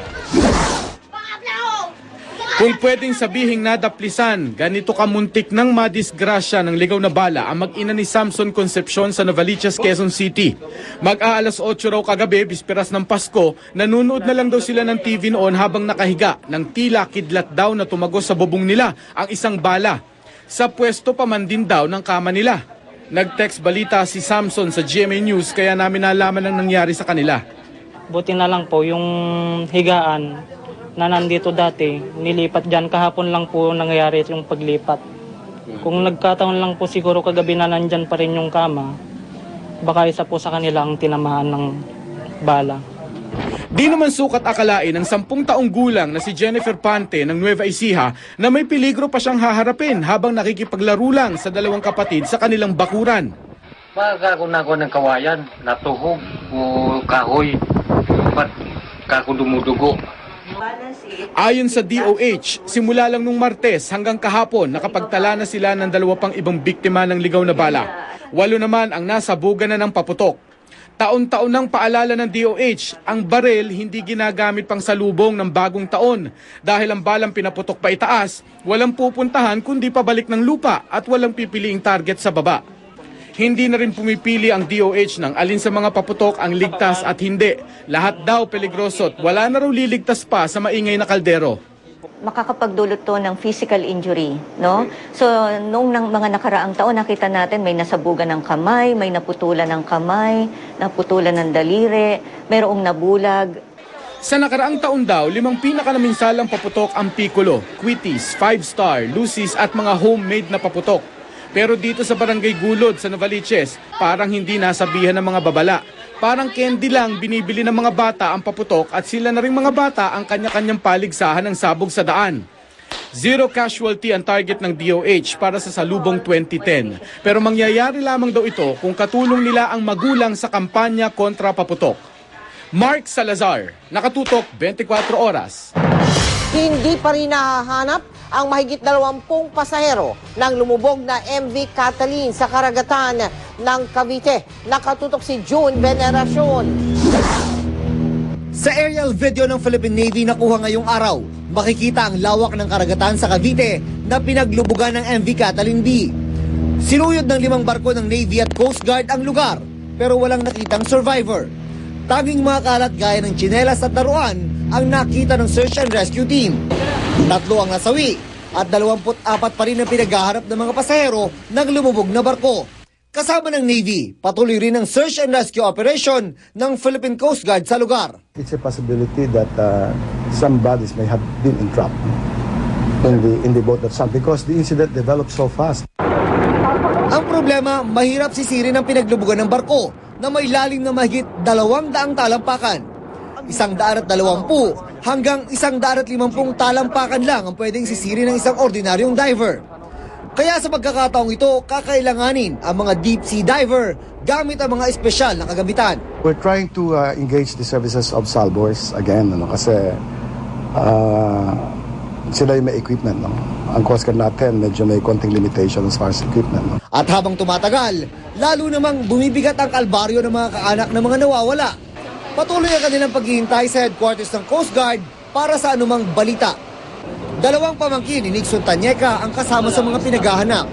Kung pwedeng sabihing nadaplisan, ganito kamuntik ng madisgrasya ng ligaw na bala ang mag-ina ni Samson Concepcion sa Novaliches, Quezon City. Mag-aalas 8 raw kagabi, bisperas ng Pasko, nanunood na lang daw sila ng TV noon habang nakahiga nang tila kidlat daw na tumagos sa bubong nila ang isang bala. Sa pwesto pa man din daw ng kama nila. Nag-text balita si Samson sa GMA News kaya namin nalaman ang nangyari sa kanila. Buti na lang po yung higaan na nandito dati, nilipat dyan. Kahapon lang po nangyayari yung paglipat. Kung nagkataon lang po siguro kagabi na nandyan pa rin yung kama, baka isa po sa kanila ang tinamaan ng bala. Di naman sukat akalain ng 10 taong gulang na si Jennifer Pante ng Nueva Ecija na may peligro pa siyang haharapin habang nakikipaglaro lang sa 2 kapatid sa kanilang bakuran. Pagkakon ako ng kawayan, natuhog o kahoy, ba't kako dumudugo. Ayon sa DOH, simula lang nung Martes hanggang kahapon nakapagtala na sila ng 2 pang ibang biktima ng ligaw na bala. 8 naman ang nasabugan na ng paputok. Taon-taon nang paalala ng DOH, ang baril hindi ginagamit pang salubong ng bagong taon dahil ang balang pinaputok pa itaas, walang pupuntahan kundi pabalik ng lupa at walang pipiliing target sa baba. Hindi na rin pumipili ang DOH ng alin sa mga paputok ang ligtas at hindi. Lahat daw peligroso at wala na raw liligtas pa sa maingay na kaldero. Makakapagdulot to ng physical injury, no? So, noong mga nakaraang taon, nakita natin may nasabugan ng kamay, may naputulan ng kamay, naputulan ng daliri, mayroong nabulag. Sa nakaraang taon daw, 5 pinakanaminsalang paputok ang Piccolo, Quitis, 5-star, Lucis at mga homemade na paputok. Pero dito sa Barangay Gulod sa Novaliches, parang hindi nasabihan ng mga babala. Parang candy lang binibili ng mga bata ang paputok at sila na rin mga bata ang kanya-kanyang paligsahan ng sabog sa daan. Zero casualty ang target ng DOH para sa salubong 2010. Pero mangyayari lamang daw ito kung katulong nila ang magulang sa kampanya kontra paputok. Mark Salazar, Nakatutok, 24 Oras. Hindi pa rin nahahanap ang mahigit 20 pasahero ng lumubog na MV Catalin sa karagatan ng Cavite. Nakatutok si June Veneracion. Sa aerial video ng Philippine Navy nakuha ngayong araw, makikita ang lawak ng karagatan sa Cavite na pinaglubugan ng MV Catalin B. Sinuyod ng 5 barko ng Navy at Coast Guard ang lugar, pero walang nakitang survivor. Tanging mga kalat gaya ng tsinelas at laruan ang nakita ng search and rescue team. 3 ang nasawi at 24 pa rin ang pinaghahanap ng mga pasahero ng lumubog na barko. Kasama ng Navy, patuloy rin ang search and rescue operation ng Philippine Coast Guard sa lugar. It's a possibility that some bodies may have been entrapped in the boat that sunk because the incident developed so fast. Ang problema, mahirap sisirin ang pinaglubugan ng barko na may lalim na mahigit 200 talampakan. 120 hanggang 150 talampakan lang ang pwedeng sisirin ng isang ordinaryong diver. Kaya sa pagkakataong ito, kakailanganin ang mga deep sea diver gamit ang mga espesyal na kagamitan. We're trying to engage the services of Salvors again kasi sila yung may equipment. No? Ang Coast Guard natin medyo may konting limitation as far as equipment. No? At habang tumatagal, lalo namang bumibigat ang kalbaryo ng mga kaanak ng mga nawawala. Patuloy ang kanilang paghihintay sa headquarters ng Coast Guard para sa anumang balita. 2 pamangkin ni Nixon Tanyeka ang kasama sa mga pinaghahanap.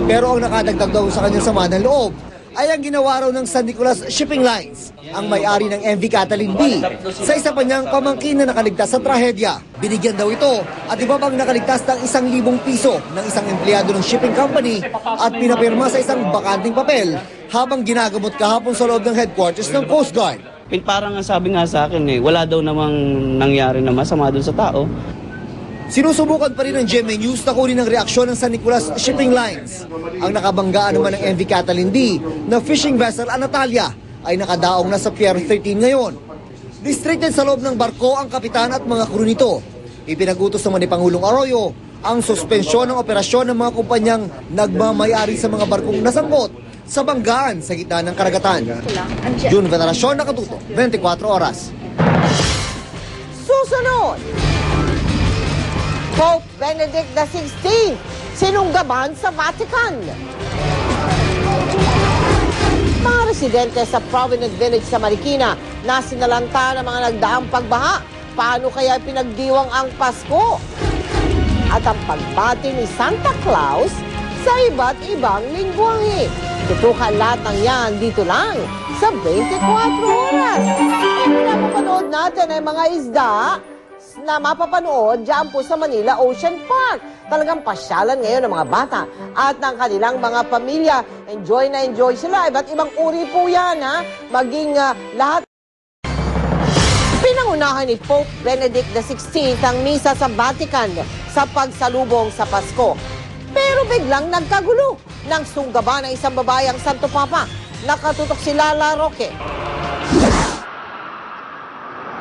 Pero ang nakadagdag daw sa kanyang sama ng loob ay ang ginawa raw ng San Nicolas Shipping Lines, ang may-ari ng MV Catalin B, sa isa pa niyang pamangkin na nakaligtas sa trahedya. Binigyan daw ito at iba pang nakaligtas ng 1,000 piso ng isang empleyado ng shipping company at pinapirma sa isang bakanting papel habang ginagamot kahapon sa loob ng headquarters ng Coast Guard. Parang ang sabi nga sa akin wala daw namang nangyari na masama doon sa tao. Sinusubukan pa rin ng GMA News na kunin ang reaksyon ng San Nicolas Shipping Lines. Ang nakabanggaan naman ng MV Catalin D na fishing vessel Anatalia ay nakadaong na sa Pier 13 ngayon. Restricted sa loob ng barko ang kapitan at mga crew nito. Ipinagutos naman ni Pangulong Arroyo ang suspensyon ng operasyon ng mga kumpanyang nagmamayari sa mga barkong nasangkot sa banggaan sa gitna ng karagatan. June Veneracion, Nakatutok, 24 Oras. Susunod! Pope Benedict XVI, sinunggaban sa Vatican. Mga residente sa Provident Village sa Marikina na sinalanta ng mga nagdaang pagbaha. Paano kaya pinagdiwang ang Pasko? At ang pagbati ni Santa Claus sa iba't ibang lingwahe. Tutukan lahat ng yan dito lang sa 24 Oras. Napapanood natin ay mga isda na mapapanood dyan po sa Manila Ocean Park. Talagang pasyalan ngayon ng mga bata at ng kanilang mga pamilya. Enjoy na enjoy sila. Iba't ibang uri po yan, ha? Maging lahat. Pinangunahan ni Pope Benedict XVI ang misa sa Vatican sa pagsalubong sa Pasko. Pero biglang nagkagulo nang sunggaban ng isang babayang Santo Papa. Nakatutok si Lala Roque.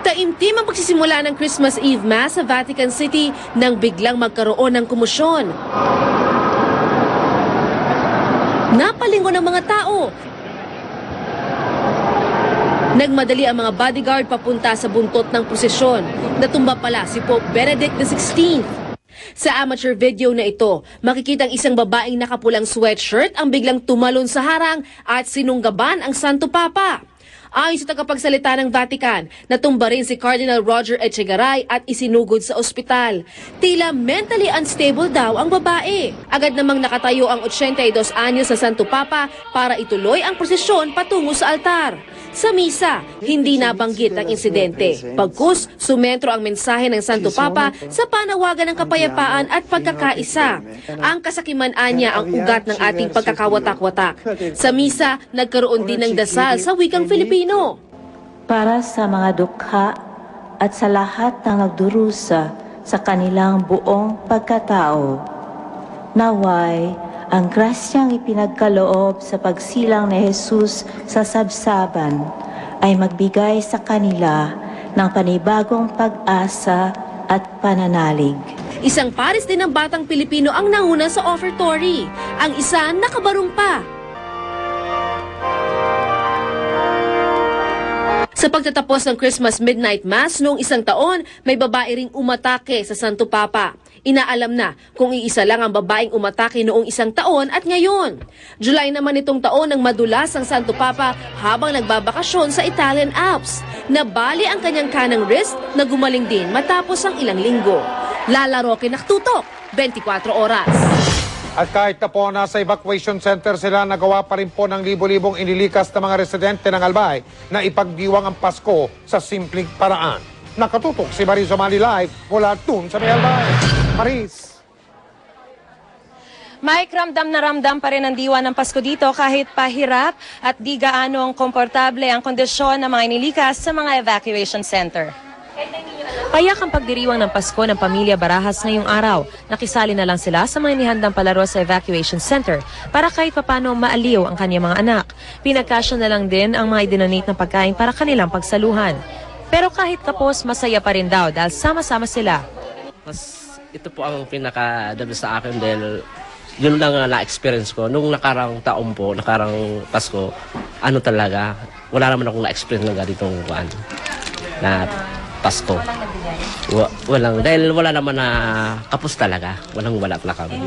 Taimtim ang pagsisimula ng Christmas Eve Mass sa Vatican City nang biglang magkaroon ng komosyon. Napalingon ng mga tao. Nagmadali ang mga bodyguard papunta sa buntot ng prosesyon. Natumba pala si Pope Benedict XVI. Sa amateur video na ito, makikita ang isang babaeng nakapulang sweatshirt ang biglang tumalon sa harang at sinunggaban ang Santo Papa. Ayon sa tagapagsalita ng Vatican, natumba rin si Cardinal Roger Echegaray at isinugod sa ospital. Tila mentally unstable daw ang babae. Agad namang nakatayo ang 82 anyos sa Santo Papa para ituloy ang prosesyon patungo sa altar. Sa misa, hindi nabanggit ang insidente. Pagkus, sumentro ang mensahe ng Santo Papa sa panawagan ng kapayapaan at pagkakaisa. Ang kasakiman niya ang ugat ng ating pagkakawatak-watak. Sa misa, nagkaroon din ng dasal sa wikang Filipino. Para sa mga dukha at sa lahat ng nagdurusa sa kanilang buong pagkatao, naway ang grasyang ipinagkaloob sa pagsilang ni Jesus sa sabsaban ay magbigay sa kanila ng panibagong pag-asa at pananalig. Isang pares din ng batang Pilipino ang nauna sa offertory. Ang isa nakabarong pa. Sa pagtatapos ng Christmas Midnight Mass noong isang taon, may babae ring umatake sa Santo Papa. Inaalam na kung iisa lang ang babaeng umatake noong isang taon at ngayon. July naman itong taon nang madulas ang Santo Papa habang nagbabakasyon sa Italian Alps. Nabali ang kanyang kanang wrist na gumaling din matapos ang ilang linggo. Lala Roque Naktutok, 24 oras. At kahit na po nasa evacuation center sila, nagawa pa rin po ng libo-libong inilikas na mga residente ng Albay na ipagdiwang ang Pasko sa simpleng paraan. Nakatutok si Maris Omali Live mula dun sa May Albay. Maris. Mike, ramdam na ramdam pa rin ang diwa ng Pasko dito kahit pahirap at di gaano ang komportable ang kondisyon ng mga inilikas sa mga evacuation center. Payak ang pagdiriwang ng Pasko ng pamilya Barajas ngayong araw. Nakisali na lang sila sa mga inihandang palaro sa evacuation center para kahit papano maaliw ang kanyang mga anak. Pinagkasya na lang din ang mga idinonate na pagkain para kanilang pagsaluhan. Pero kahit kapos, masaya pa rin daw dahil sama-sama sila. Ito po ang pinaka-dabi sa akin dahil yun lang na-experience ko. Nung nakarang taon po, nakarang Pasko, ano talaga, wala naman akong na-experience ng ganitong na Pasko. Walang, dahil wala naman na kapos talaga. Wala kami.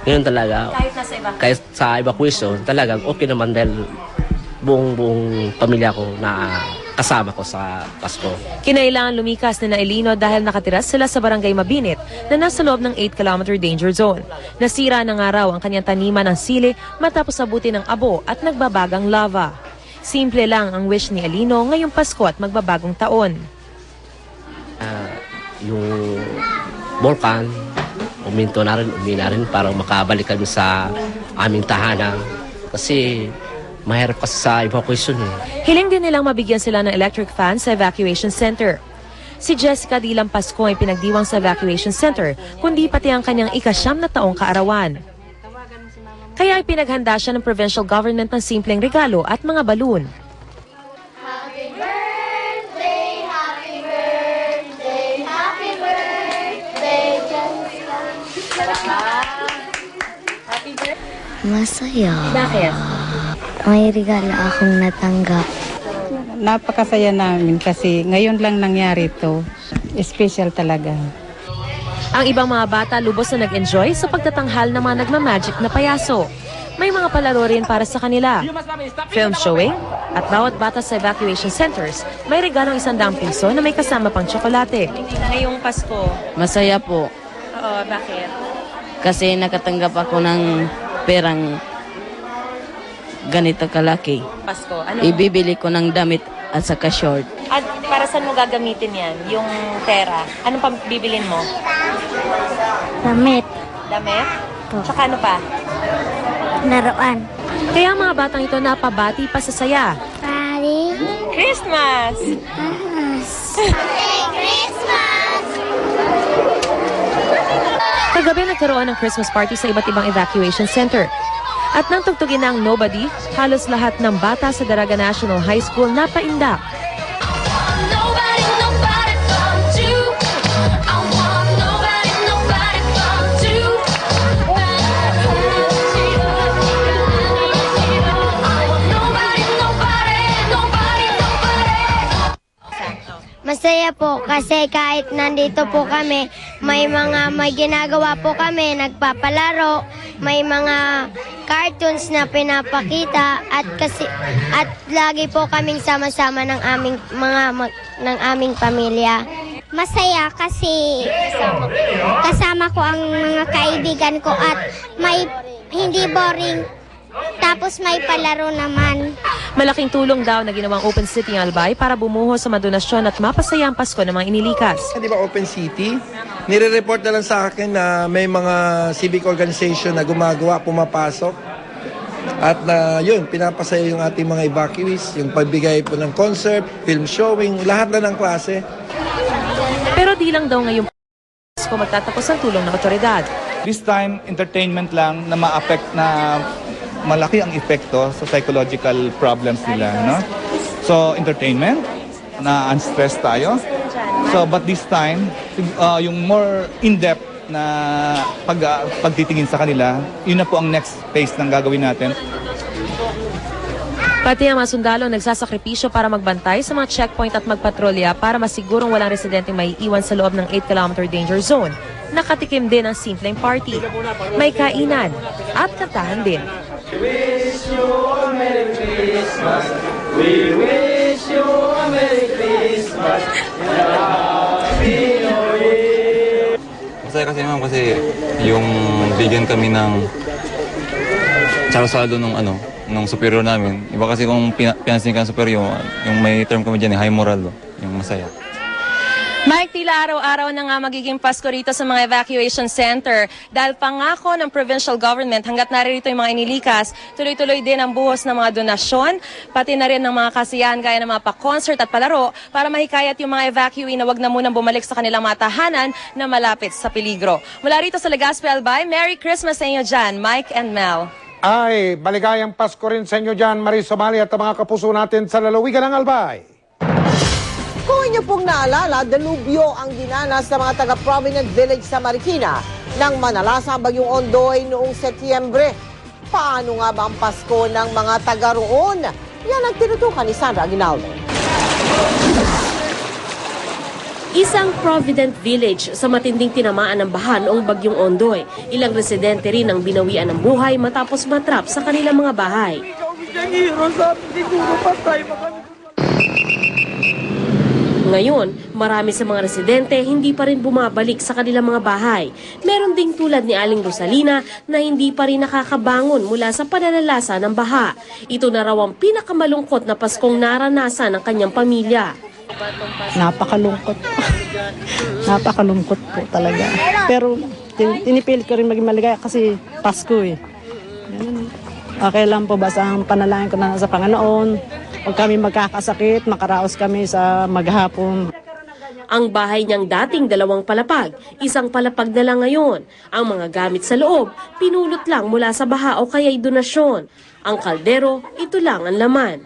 Ngayon talaga, kahit sa evacuation, talagang okay naman dahil buong pamilya ko na kasama ko sa Pasko. Kinailangan lumikas ni Elino dahil nakatira sila sa barangay Mabinit na nasa loob ng 8-kilometer danger zone. Nasira ng araw ang kanyang taniman ng sili matapos abutin ng abo at nagbabagang lava. Simple lang ang wish ni Elino ngayong Pasko at magbabagong taon. Yung volcan, umi na rin para makabalik kami sa aming tahanan. Kasi mahirap kasi sa evacuation. Hiling din nilang mabigyan sila ng electric fan sa evacuation center. Si Jessica Dilang Pasko ay pinagdiwang sa evacuation center, kundi pati ang kanyang ika-9 na taong kaarawan. Kaya ay pinaghanda siya ng provincial government ng simpleng regalo at mga balloon. Masaya. Bakit? May regalo akong natanggap. Napakasaya namin kasi ngayon lang nangyari ito. Special talaga. Ang ibang mga bata lubos na nag-enjoy sa pagtatanghal ng mga nagmamagic na payaso. May mga palaro rin para sa kanila. Film showing at bawat bata sa evacuation centers may regalong 100 piso na may kasama pang tsokolate. Ngayong Pasko. Masaya po. Oo, bakit? Kasi nakatanggap ako ng perang ganito kalaki. Pasko. Ano? Ibibili ko ng damit at saka short. At para saan mo gagamitin yan? Yung pera? Anong pang bibilin mo? Damit. Damit? Tsaka ano pa? Laruan. Kaya ang mga batang ito napabati pa sa saya. Pari. Christmas! Merry Christmas! Kagabi nagkaroon ng Christmas party sa iba't ibang evacuation center. At nang tugtugin na ang Nobody, halos lahat ng bata sa Daraga National High School napaindak. Masaya po kasi kahit nandito po kami, may ginagawa po kami, nagpapalaro, may mga cartoons na pinapakita at lagi po kaming sama-sama ng aming pamilya. Masaya kasi kasama ko ang mga kaibigan ko at may hindi boring. Tapos may palaro naman. Malaking tulong daw na ginawang Open City ang Albay para bumuho sa madonasyon at mapasaya ang Pasko ng mga inilikas. Di ba Open City? Nire-report na lang sa akin na may mga civic organization na gumagawa, pumapasok. At yun, pinapasaya yung ating mga evacuees, yung pagbigay po ng concert, film showing, lahat na ng klase. Pero di lang daw ngayong Pasko magtatapos ang tulong ng otoridad. This time, entertainment lang na ma-affect na malaki ang epekto sa psychological problems nila, no? So, entertainment, na unstressed tayo. So, but this time, yung more in-depth na pagtitingin sa kanila, yun na po ang next phase ng gagawin natin. Pati ang mga sundalo nagsasakripisyo para magbantay sa mga checkpoint at magpatrolya para masigurong walang residenteng may iwan sa loob ng 8-kilometer danger zone. Nakatikim din ang simpleng party. May kainan at kantahan din. We wish you a Merry Christmas. We wish you a Merry Christmas. Happy New Year. Masaya kasi ma'am kasi yung bigyan kami ng saldo nung superior namin. Iba kasi kung pinansin ka ng superior, yung may term kami dyan, high moral, yung masaya. Mike, tila araw-araw na nga magiging Pasko rito sa mga evacuation center. Dahil pangako ng provincial government hanggat naririto yung mga inilikas, tuloy-tuloy din ang buhos ng mga donasyon, pati na rin ng mga kasiyahan gaya ng mga pa-concert at palaro para mahikayat yung mga evacuee na wag na munang bumalik sa kanilang mga tahanan na malapit sa peligro. Mula rito sa Legazpi, Albay, Merry Christmas sa inyo dyan, Mike and Mel. Ay, maligayang Pasko rin sa inyo dyan, Marie Somali at mga kapuso natin sa lalawigan ng Albay. Kung inyo pong naalala, delubyo ang dinanas sa mga taga-Prominent Village sa Marikina nang manalasa ang bagyong Ondoy noong Setyembre. Paano nga ba ang Pasko ng mga taga roon? Yan ang tinutukan ni Sandra Aguinaldo. Isang Provident Village sa matinding tinamaan ng baha noong bagyong Ondoy. Ilang residente rin ang binawian ng buhay matapos matrap sa kanilang mga bahay. Ngayon, marami sa mga residente hindi pa rin bumabalik sa kanilang mga bahay. Meron ding tulad ni Aling Rosalina na hindi pa rin nakakabangon mula sa pananalasa ng baha. Ito na raw ang pinakamalungkot na Paskong naranasan ng kanyang pamilya. Napakalungkot. Napakalungkot po talaga. Pero tinipilit ko rin maging maligaya kasi Pasko eh. Okay lang po, basta ang panalangin ko na sa Panginoon. Huwag kami magkakasakit, makaraos kami sa maghapon. Ang bahay niyang dating 2 palapag, 1 palapag na lang ngayon. Ang mga gamit sa loob, pinulot lang mula sa baha o kaya'y donasyon. Ang kaldero, ito lang ang laman.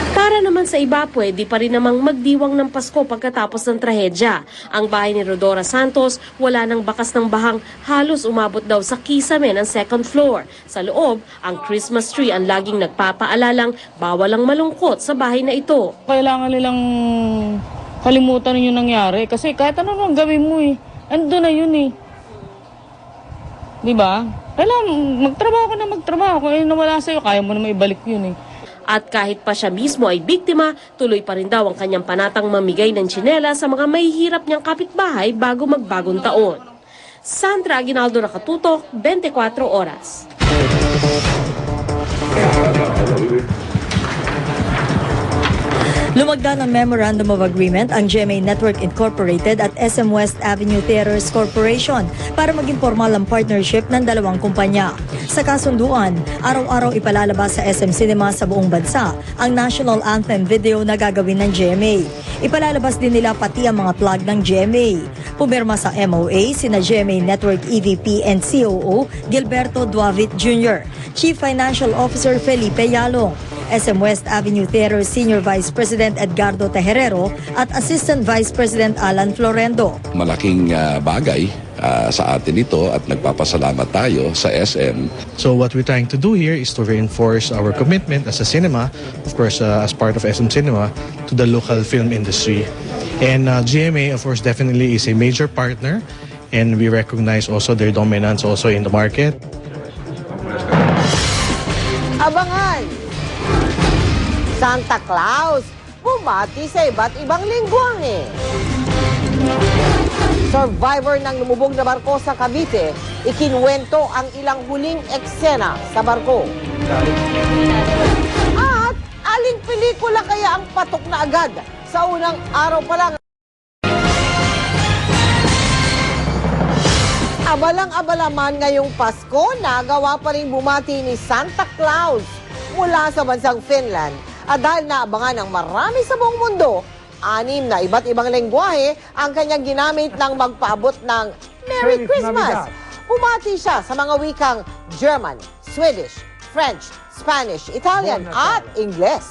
Para naman sa iba, pwede pa rin namang magdiwang ng Pasko pagkatapos ng trahedya. Ang bahay ni Rodora Santos, wala nang bakas ng bahang, halos umabot daw sa kisame ng 2nd floor. Sa loob, ang Christmas tree ang laging nagpapaalalang bawal ang malungkot sa bahay na ito. Kailangan nilang kalimutan yung nangyari kasi kahit ano nang gawin mo eh, ando na yun eh. Diba? Kailangan magtrabaho ka na magtrabaho. Kung ano nawala sa'yo, kaya mo na maibalik yun eh. At kahit pa siya mismo ay biktima, tuloy pa rin daw ang kanyang panatang mamigay ng tsinela sa mga mahihirap niyang kapitbahay bago magbagong taon. Sandra Aguinaldo, Nakatutok, 24 Oras. Lumagda ng Memorandum of Agreement ang GMA Network Incorporated at SM West Avenue Theaters Corporation para maging formal ang partnership ng dalawang kumpanya. Sa kasunduan, araw-araw ipalalabas sa SM Cinema sa buong bansa ang National Anthem video na gagawin ng GMA. Ipalalabas din nila pati ang mga plug ng GMA. Pumirma sa MOA sina GMA Network EVP and COO Gilberto Duavit Jr., Chief Financial Officer Felipe Yalong, SM West Avenue Theater Senior Vice President Edgardo Tejerero at Assistant Vice President Alan Florendo. Malaking bagay sa atin ito at nagpapasalamat tayo sa SM. So what we're trying to do here is to reinforce our commitment as a cinema, of course as part of SM Cinema, to the local film industry. And GMA of course definitely is a major partner and we recognize also their dominance also in the market. Abangan! Santa Claus, bumati sa iba't ibang lingwang eh. Survivor ng lumubog na barko sa Cavite, ikinwento ang ilang huling eksena sa barko. At aling pelikula kaya ang patok na agad sa unang araw pa lang? Abalang-abala man ngayong Pasko, nagawa pa rin bumati ni Santa Claus mula sa bansang Finland. At dahil naabangan ng marami sa buong mundo, 6 na iba't ibang lengguwahe ang kanyang ginamit ng magpaabot ng Merry Christmas. Umati siya sa mga wikang German, Swedish, French, Spanish, Italian at Ingles.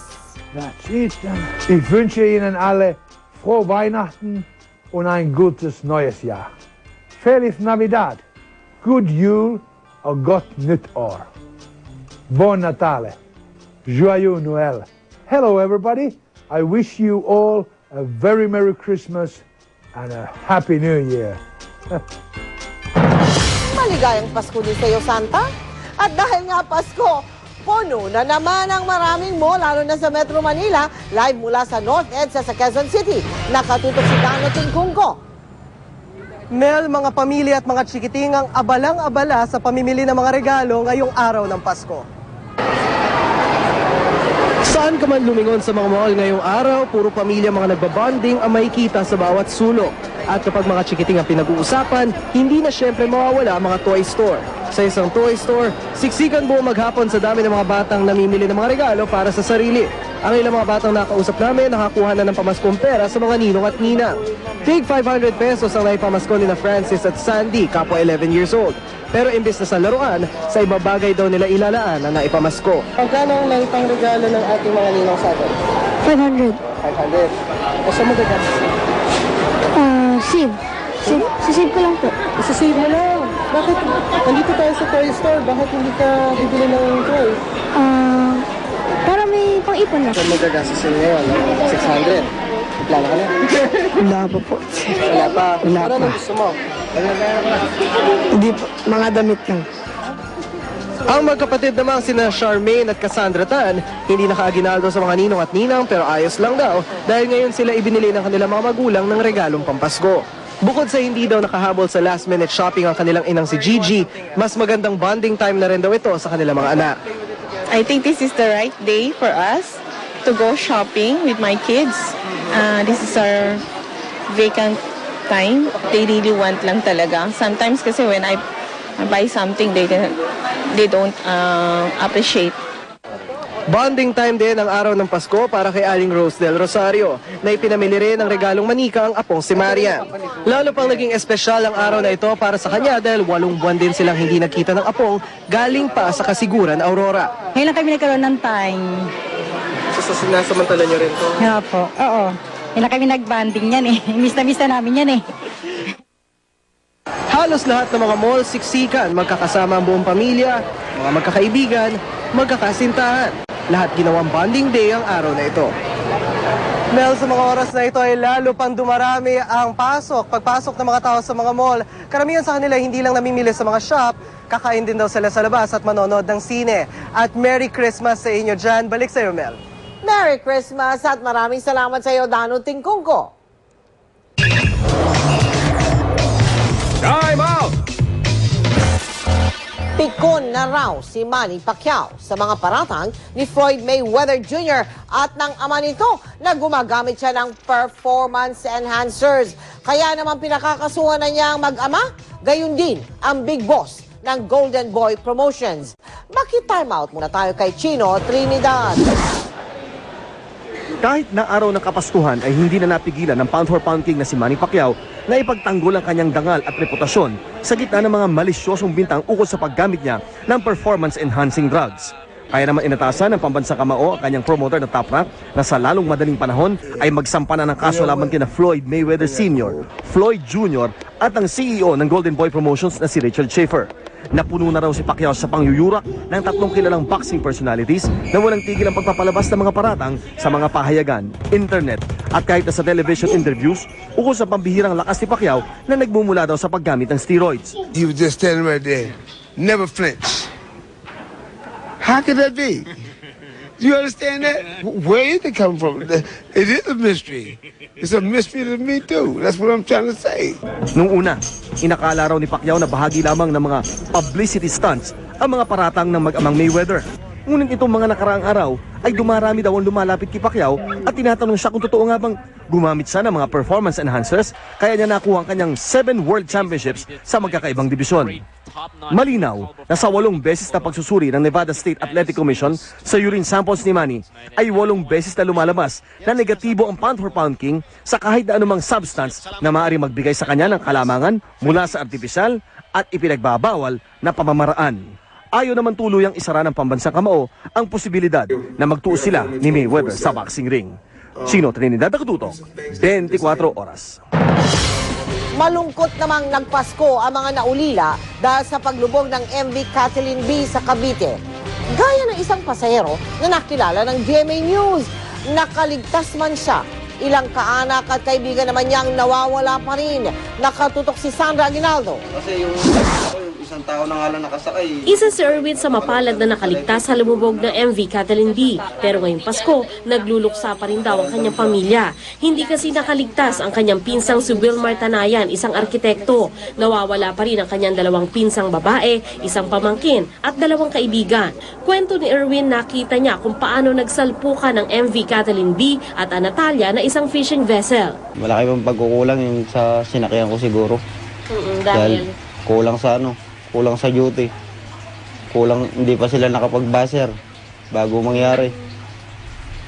Ich wünsche Ihnen alle frohe Weihnachten und ein gutes neues Jahr. Feliz Navidad, good Jul und Gott Nyttår. Buon Natale, Joyeux Noël. Hello everybody, I wish you all a very Merry Christmas and a Happy New Year. Maligayang Pasko din sa iyo, Santa. At dahil nga Pasko, puno na naman ang maraming mall, lalo na sa Metro Manila, live mula sa North EDSA sa Quezon City. Nakatutok si Dano Tingkungko. Mel, mga pamilya at mga chikiting ang abalang-abala sa pamimili ng mga regalo ngayong araw ng Pasko. Saan ka man lumingon sa mga mall ngayong araw, puro pamilya mga nagbabonding ang makikita sa bawat sulok. At kapag mga chikiting ang pinag-uusapan, hindi na syempre mawawala ang mga toy store. Sa isang toy store, siksikan buo maghapon sa dami ng mga batang namimili ng mga regalo para sa sarili. Ang ilang mga batang nakausap namin, nakakuha na ng pamaskong pera sa mga ninong at ninang. Tig 500 pesos ang naipamasko ni na Francis at Sandy, kapwa 11 years old. Pero imbes na sa laruan, sa ibang bagay daw nila ilalaan ang naipamasko. Pagkano ang naipang regalo ng ating mga ninong sa atin? 500. 500. O saan mo gagamit? Save. Sisave ko lang po. Isasave mo lang. Bakit? Nandito tayo sa toy store. Bakit hindi ka bibili ng toy? Para may pang-ipon na. Saan mo gagastos ngayon? 600. Plano ka na? Wala pa po. Wala pa. Ano nang gusto mo? Hindi po. Mga damit lang. Ang magkapatid namang sina Charmaine at Cassandra Tan, hindi nakaaginaldo sa mga ninong at ninang pero ayos lang daw dahil ngayon sila ibinili ng kanilang mga magulang ng regalong pampasko. Bukod sa hindi daw nakahabol sa last-minute shopping ang kanilang inang si Gigi, mas magandang bonding time na rin daw ito sa kanilang mga anak. I think this is the right day for us to go shopping with my kids. This is our vacant time. They really want lang talaga. Sometimes kasi when I buy something, they don't appreciate. Bonding time din ang araw ng Pasko para kay Aling Rose del Rosario na ipinamili rin ng regalong manika ang apong si Marian. Lalo pang naging espesyal ang araw na ito para sa kanya dahil 8 buwan din silang hindi nagkita ng apong galing pa sa Kasiguran, Aurora. Ngayon lang kami nagkaroon ng time. So sinasamantala niyo rin to? Nga po, oo. Ngayon lang kami nag-banding yan eh. Miss na namin yan eh. Halos lahat ng mga mall siksikan, magkakasama ang buong pamilya, mga magkakaibigan, magkakasintahan. Lahat ginawang bonding day ang araw na ito. Mel, sa mga oras na ito ay lalo pang dumarami ang pagpasok ng mga tao sa mga mall. Karamihan sa kanila hindi lang namimili sa mga shop, kakain din daw sila sa labas at manonood ng sine. At Merry Christmas sa inyo dyan. Balik sa iyo, Mel. Merry Christmas at maraming salamat sa iyo, Dano Tingkungko. Time out! Pikon na raw si Manny Pacquiao sa mga paratang ni Floyd Mayweather Jr. at ng ama nito na gumagamit siya ng performance enhancers. Kaya naman pinakakasuhan na niya ang mag-ama, gayon din ang big boss ng Golden Boy Promotions. Maki-time out muna tayo kay Chino Trinidad. Kahit na araw ng Kapaskuhan ay hindi na napigilan ng pound-for-pound king na si Manny Pacquiao na ipagtanggol ang kanyang dangal at reputasyon sa gitna ng mga malisyosong bintang ukol sa paggamit niya ng performance-enhancing drugs. Kaya naman inatasan ng pambansang kamao ang kanyang promoter na Top Rank na sa lalong madaling panahon ay magsampa na ng kaso laban kina Floyd Mayweather Sr., Floyd Jr. at ang CEO ng Golden Boy Promotions na si Richard Schaefer. Napuno na raw si Pacquiao sa pangyuyurak ng 3 kilalang boxing personalities na walang tigil ang pagpapalabas ng mga paratang sa mga pahayagan, internet at kahit na sa television interviews ukol sa pambihirang lakas ni Pacquiao na nagmumula daw sa paggamit ng steroids. He was just standing right there, never flinch. How could that be? Do you understand that? Where is it coming from? It is a mystery. It's a mystery to me too. That's what I'm trying to say. Nung una, inakala raw ni Pacquiao na bahagi lamang ng mga publicity stunts ang mga paratang ng mag-amang Mayweather. Ngunit itong mga nakaraang araw ay dumarami daw ang lumalapit kay Pacquiao at tinatanong siya kung totoo nga bang Gumamit siya ng mga performance enhancers kaya niya nakuha ang kanyang 7 World Championships sa magkakaibang dibisyon. Malinaw na sa 8 beses na pagsusuri ng Nevada State Athletic Commission sa urine samples ni Manny ay 8 beses na lumalabas na negatibo ang pound for pound king sa kahit na anumang substance na maaaring magbigay sa kanya ng kalamangan mula sa artipisyal at ipinagbabawal na pamamaraan. Ayaw naman tuluyang isara ng pambansang kamao ang posibilidad na magtuos sila ni Mayweather sa boxing ring. Chino Trinidad Nakatutok, 24 oras. Malungkot namang nagpasko ang mga naulila dahil sa paglubog ng MV Kathleen B sa Cavite. Gaya ng isang pasahero na nakilala ng GMA News. Nakaligtas man siya. Ilang kaanak at kaibigan naman niyang nawawala pa rin. Nakatutok si Sandra Aguinaldo. Kasi yung isang tao na nga lang nakasakay. Isa si Erwin sa mapalad na nakaligtas sa lumubog ng MV Kathleen B. Pero ngayong Pasko, nagluluksa pa rin daw ang kanyang pamilya. Hindi kasi nakaligtas ang kanyang pinsang si Wilmar Tanayan, isang arkitekto. Nawawala pa rin ang kanyang 2 pinsang babae, isang pamangkin at 2 kaibigan. Kwento ni Erwin, nakita niya kung paano nagsalpukan ng MV Kathleen B at Natalia na isang fishing vessel. Malaki pang pagkukulang yung sa sinakyan ko siguro. Dahil kulang sa duty. Hindi pa sila nakapag-buzzer bago mangyari.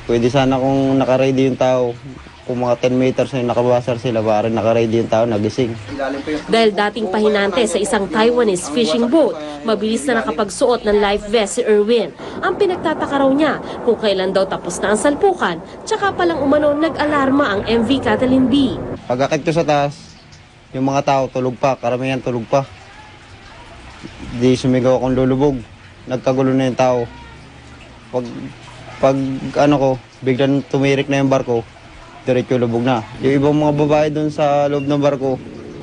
Pwede sana kung naka-ready yung tao, kung mga 10 meters na nakabuzzer sila, para naka-ready yung tao, nagising. Dahil dating pahinante sa isang Taiwanese fishing boat, mabilis na nakapagsuot ng life vest si Erwin. Ang pinagtataka raw niya kung kailan daw tapos na ang salpukan, tsaka palang umano nag-alarma ang MV Kathleen B. Pag-akit ko sa taas, yung mga tao tulog pa, karamihan tulog pa. Di sumigaw akong lulubog. Nagkagulo na yung tao. Pag biglang tumirik na yung barko, diretso lubog na. Yung ibang mga babae doon sa loob ng barko,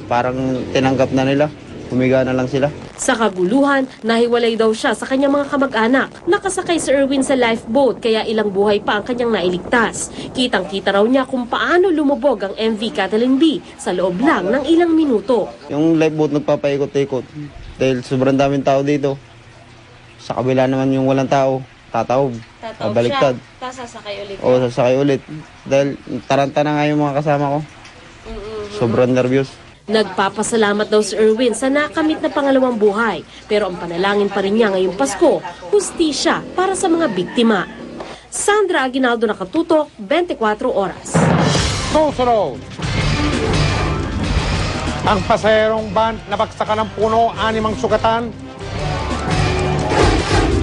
parang tinanggap na nila. Humiga na lang sila. Sa kaguluhan, nahiwalay daw siya sa kanyang mga kamag-anak. Nakasakay si Erwin sa lifeboat kaya ilang buhay pa ang kanyang nailigtas. Kitang-kita raw niya kung paano lumubog ang MV Kathleen B sa loob lang ng ilang minuto. Yung lifeboat nagpapaikot-ikot dahil sobrang daming tao dito. Sa kabila naman yung walang tao, tataob, baliktad. Tapos sasakay ulit. Oo, sasakay ulit. Dahil taranta na nga yung mga kasama ko. Sobrang nervyos. Nagpapasalamat daw si Erwin sa nakamit na pangalawang buhay. Pero ang panalangin pa rin niya ngayong Pasko, hustisya para sa mga biktima. Sandra Aguinaldo, Nakatutok, 24 oras. Susunod. Ang pasahero van nabagsakan ng puno, 6 sugatan.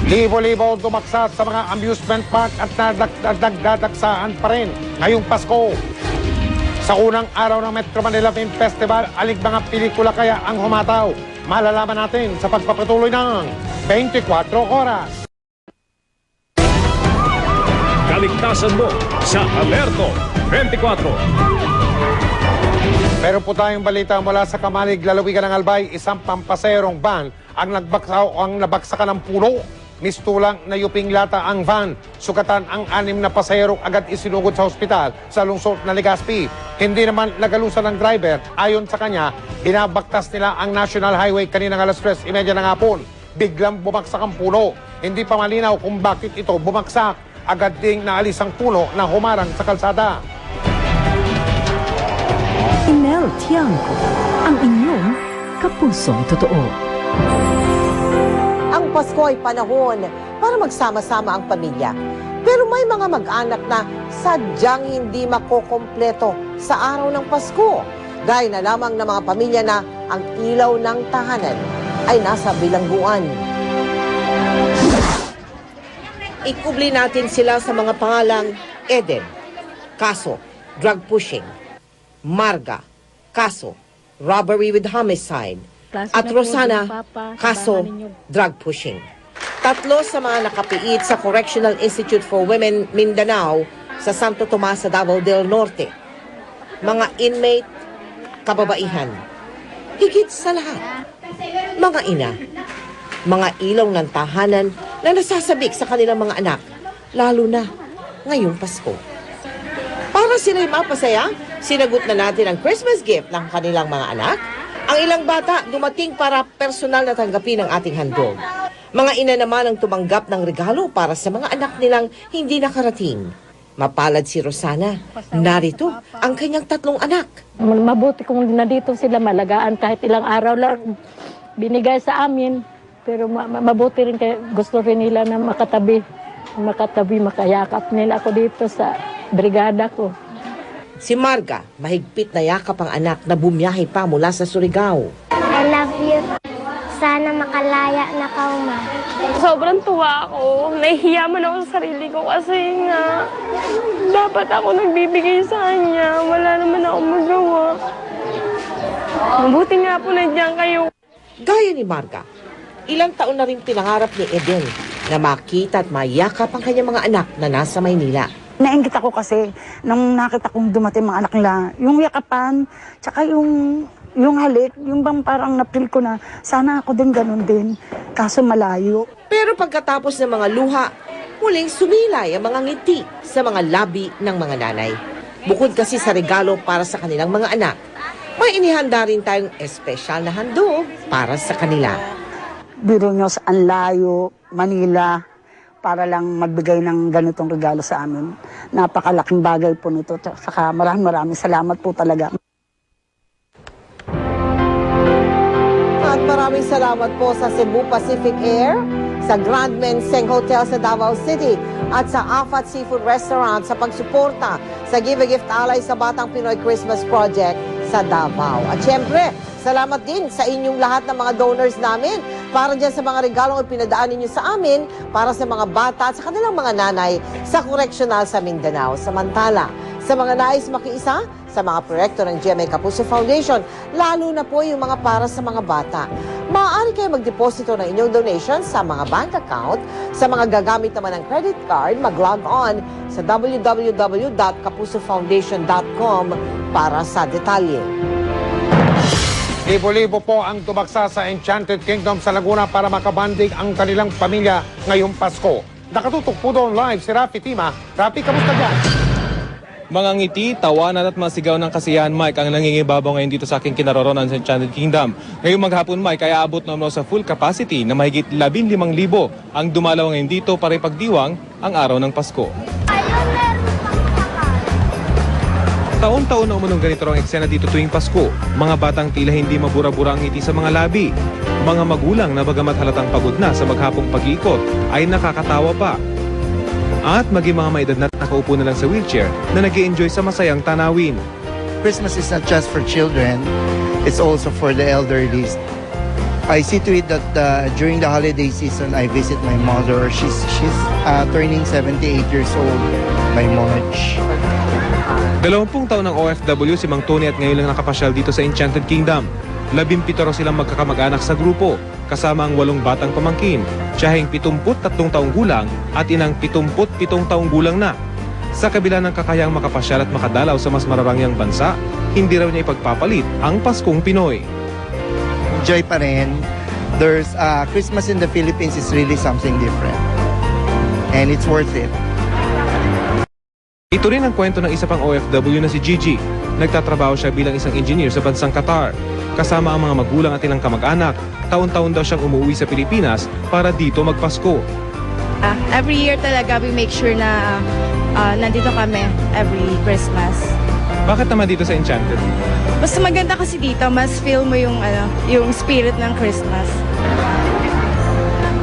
Libo-libo dumaksa sa mga amusement park at nadagdagsaan pa rin ngayong Pasko. Sa unang araw ng Metro Manila Film Festival, alig mga pelikula kaya ang humataw? Malalaman natin sa pagpapatuloy ng 24 oras. Kaligtasan mo sa Alerto 24. Meron po tayong balita mula sa Kamalig, lalawigan ng Albay. Isang pampaserong van ang nabagsakan ng puno. Mistulang na yuping lata ang van. Sugatan ang 6 na pasahero agad isinugod sa ospital sa lungsod na Legazpi. Hindi naman nagalusan ng driver. Ayon sa kanya, binabaktas nila ang National Highway kaninang alas 3:30 ng hapon. Biglang bumagsak ang puno. Hindi pa malinaw kung bakit ito bumagsak. Agad ding naalis ang puno na humarang sa kalsada. Inel Tiangco, ang inyong kapusong totoo. Ang Pasko ay panahon para magsama-sama ang pamilya. Pero may mga mag-anak na sadyang hindi makokompleto sa araw ng Pasko. Gaya na lamang ng mga pamilya na ang ilaw ng tahanan ay nasa bilangguan. Ikubli natin sila sa mga pangalang Eden, kaso drug pushing; Marga, kaso robbery with homicide; at Rosana, kaso drug pushing. 3 sa mga nakapiit sa Correctional Institute for Women Mindanao sa Santo Tomas sa Davao del Norte. Mga inmate, kababaihan. Higit sa lahat, mga ina. Mga ilaw ng tahanan na nasasabik sa kanilang mga anak, lalo na ngayong Pasko. Para sila'y mapasaya, sinagot na natin ang Christmas gift ng kanilang mga anak. Ang ilang bata dumating para personal na tanggapin ang ating handog. Mga ina naman ang tumanggap ng regalo para sa mga anak nilang hindi nakarating. Mapalad si Rosana. Narito ang kanyang 3 anak. Mabuti kung nandito sila malagaan kahit ilang araw lang binigay sa amin. Pero mabuti rin kaya gusto rin nila na makatabi, makayakap nila ako dito sa brigada ko. Si Marga, mahigpit na yakap ang anak na bumiyahe pa mula sa Surigao. I love you. Sana makalaya na ka, Ma. Sobrang tuwa ako. Nahihiya man ako sa sarili ko kasi nga dapat ako nagbibigay sa kanya. Wala naman ako magawa. Mabuti nga po nandiyan kayo. Gaya ni Marga, ilang taon na rin pinangarap ni Eden na makita at mayakap ang kanyang mga anak na nasa Maynila. Nainggit ako kasi nung nakita kong dumating mga anak nila, yung yakapan, tsaka yung halik, yung bang parang napil ko na sana ako din ganun din, kaso malayo. Pero pagkatapos ng mga luha, muling sumilay ang mga ngiti sa mga labi ng mga nanay. Bukod kasi sa regalo para sa kanilang mga anak, may inihanda rin tayong espesyal na handog para sa kanila. Biro nyo sa Anlayo, Manila, para lang magbigay ng ganitong regalo sa amin. Napakalaking bagay po nito. Saka maraming salamat po talaga. At maraming salamat po sa Cebu Pacific Air, sa Grand Menseng Hotel sa Davao City, at sa Afat Seafood Restaurant sa pagsuporta sa Give a Gift Alay sa Batang Pinoy Christmas Project sa Davao. At syempre, salamat din sa inyong lahat ng mga donors namin para dyan sa mga regalong ipinadaan ninyo sa amin para sa mga bata at sa kanilang mga nanay sa Correctional sa Mindanao. Samantala, sa mga nais makiisa sa mga proyekto ng GMA Kapuso Foundation, lalo na po yung mga para sa mga bata. Maaari kayo magdeposito ng inyong donation sa mga bank account. Sa mga gagamit naman ng credit card, mag-log on sa www.kapusofoundation.com para sa detalye. Libo-libo po ang tumaksa sa Enchanted Kingdom sa Laguna para makabanding ang kanilang pamilya ngayong Pasko. Nakatutok po doon live si Rafi Tima. Rafi, kamusta dyan? Mga ngiti, tawanan at masigaw ng kasiyahan, Mike, ang nangingibabaw ngayon dito sa aking kinaroroonan sa Enchanted Kingdom. Ngayong maghapon, Mike, ay aabot na sa full capacity na mahigit 15,000 ang dumalaw ngayon dito para ipagdiwang ang araw ng Pasko. Taon-taon na umunong ganito ang eksena dito tuwing Pasko. Mga batang tila hindi mabura-bura ang ngiti sa mga labi. Mga magulang na bagamat halatang pagod na sa maghapong pag-iikot ay nakakatawa pa. At maging mga maedad na nakaupo na lang sa wheelchair na nag-i-enjoy sa masayang tanawin. Christmas is not just for children, it's also for the elderly. I see to it that during the holiday season, I visit my mother. She's turning 78 years old by March. 20 taon ng OFW si Mang Tony at ngayon lang nakapasyal dito sa Enchanted Kingdom. 17 silang magkakamag-anak sa grupo, kasama ang 8 batang pamangkin, tiyahing 73 taong gulang at inang 77 taong gulang na. Sa kabila ng kakayang makapasyal at makadalaw sa mas mararangyang bansa, hindi raw niya ipagpapalit ang Paskong Pinoy. Joy pa rin. There's Christmas in the Philippines is really something different. And it's worth it. Ito rin ang kwento ng isa pang OFW na si Gigi. Nagtatrabaho siya bilang isang engineer sa bansang Qatar. Kasama ang mga magulang at ilang kamag-anak, taon-taon daw siyang umuwi sa Pilipinas para dito magpasko. Every year talaga we make sure na nandito kami every Christmas. Bakit naman dito sa Enchanted? Basta maganda kasi dito, mas feel mo yung spirit ng Christmas.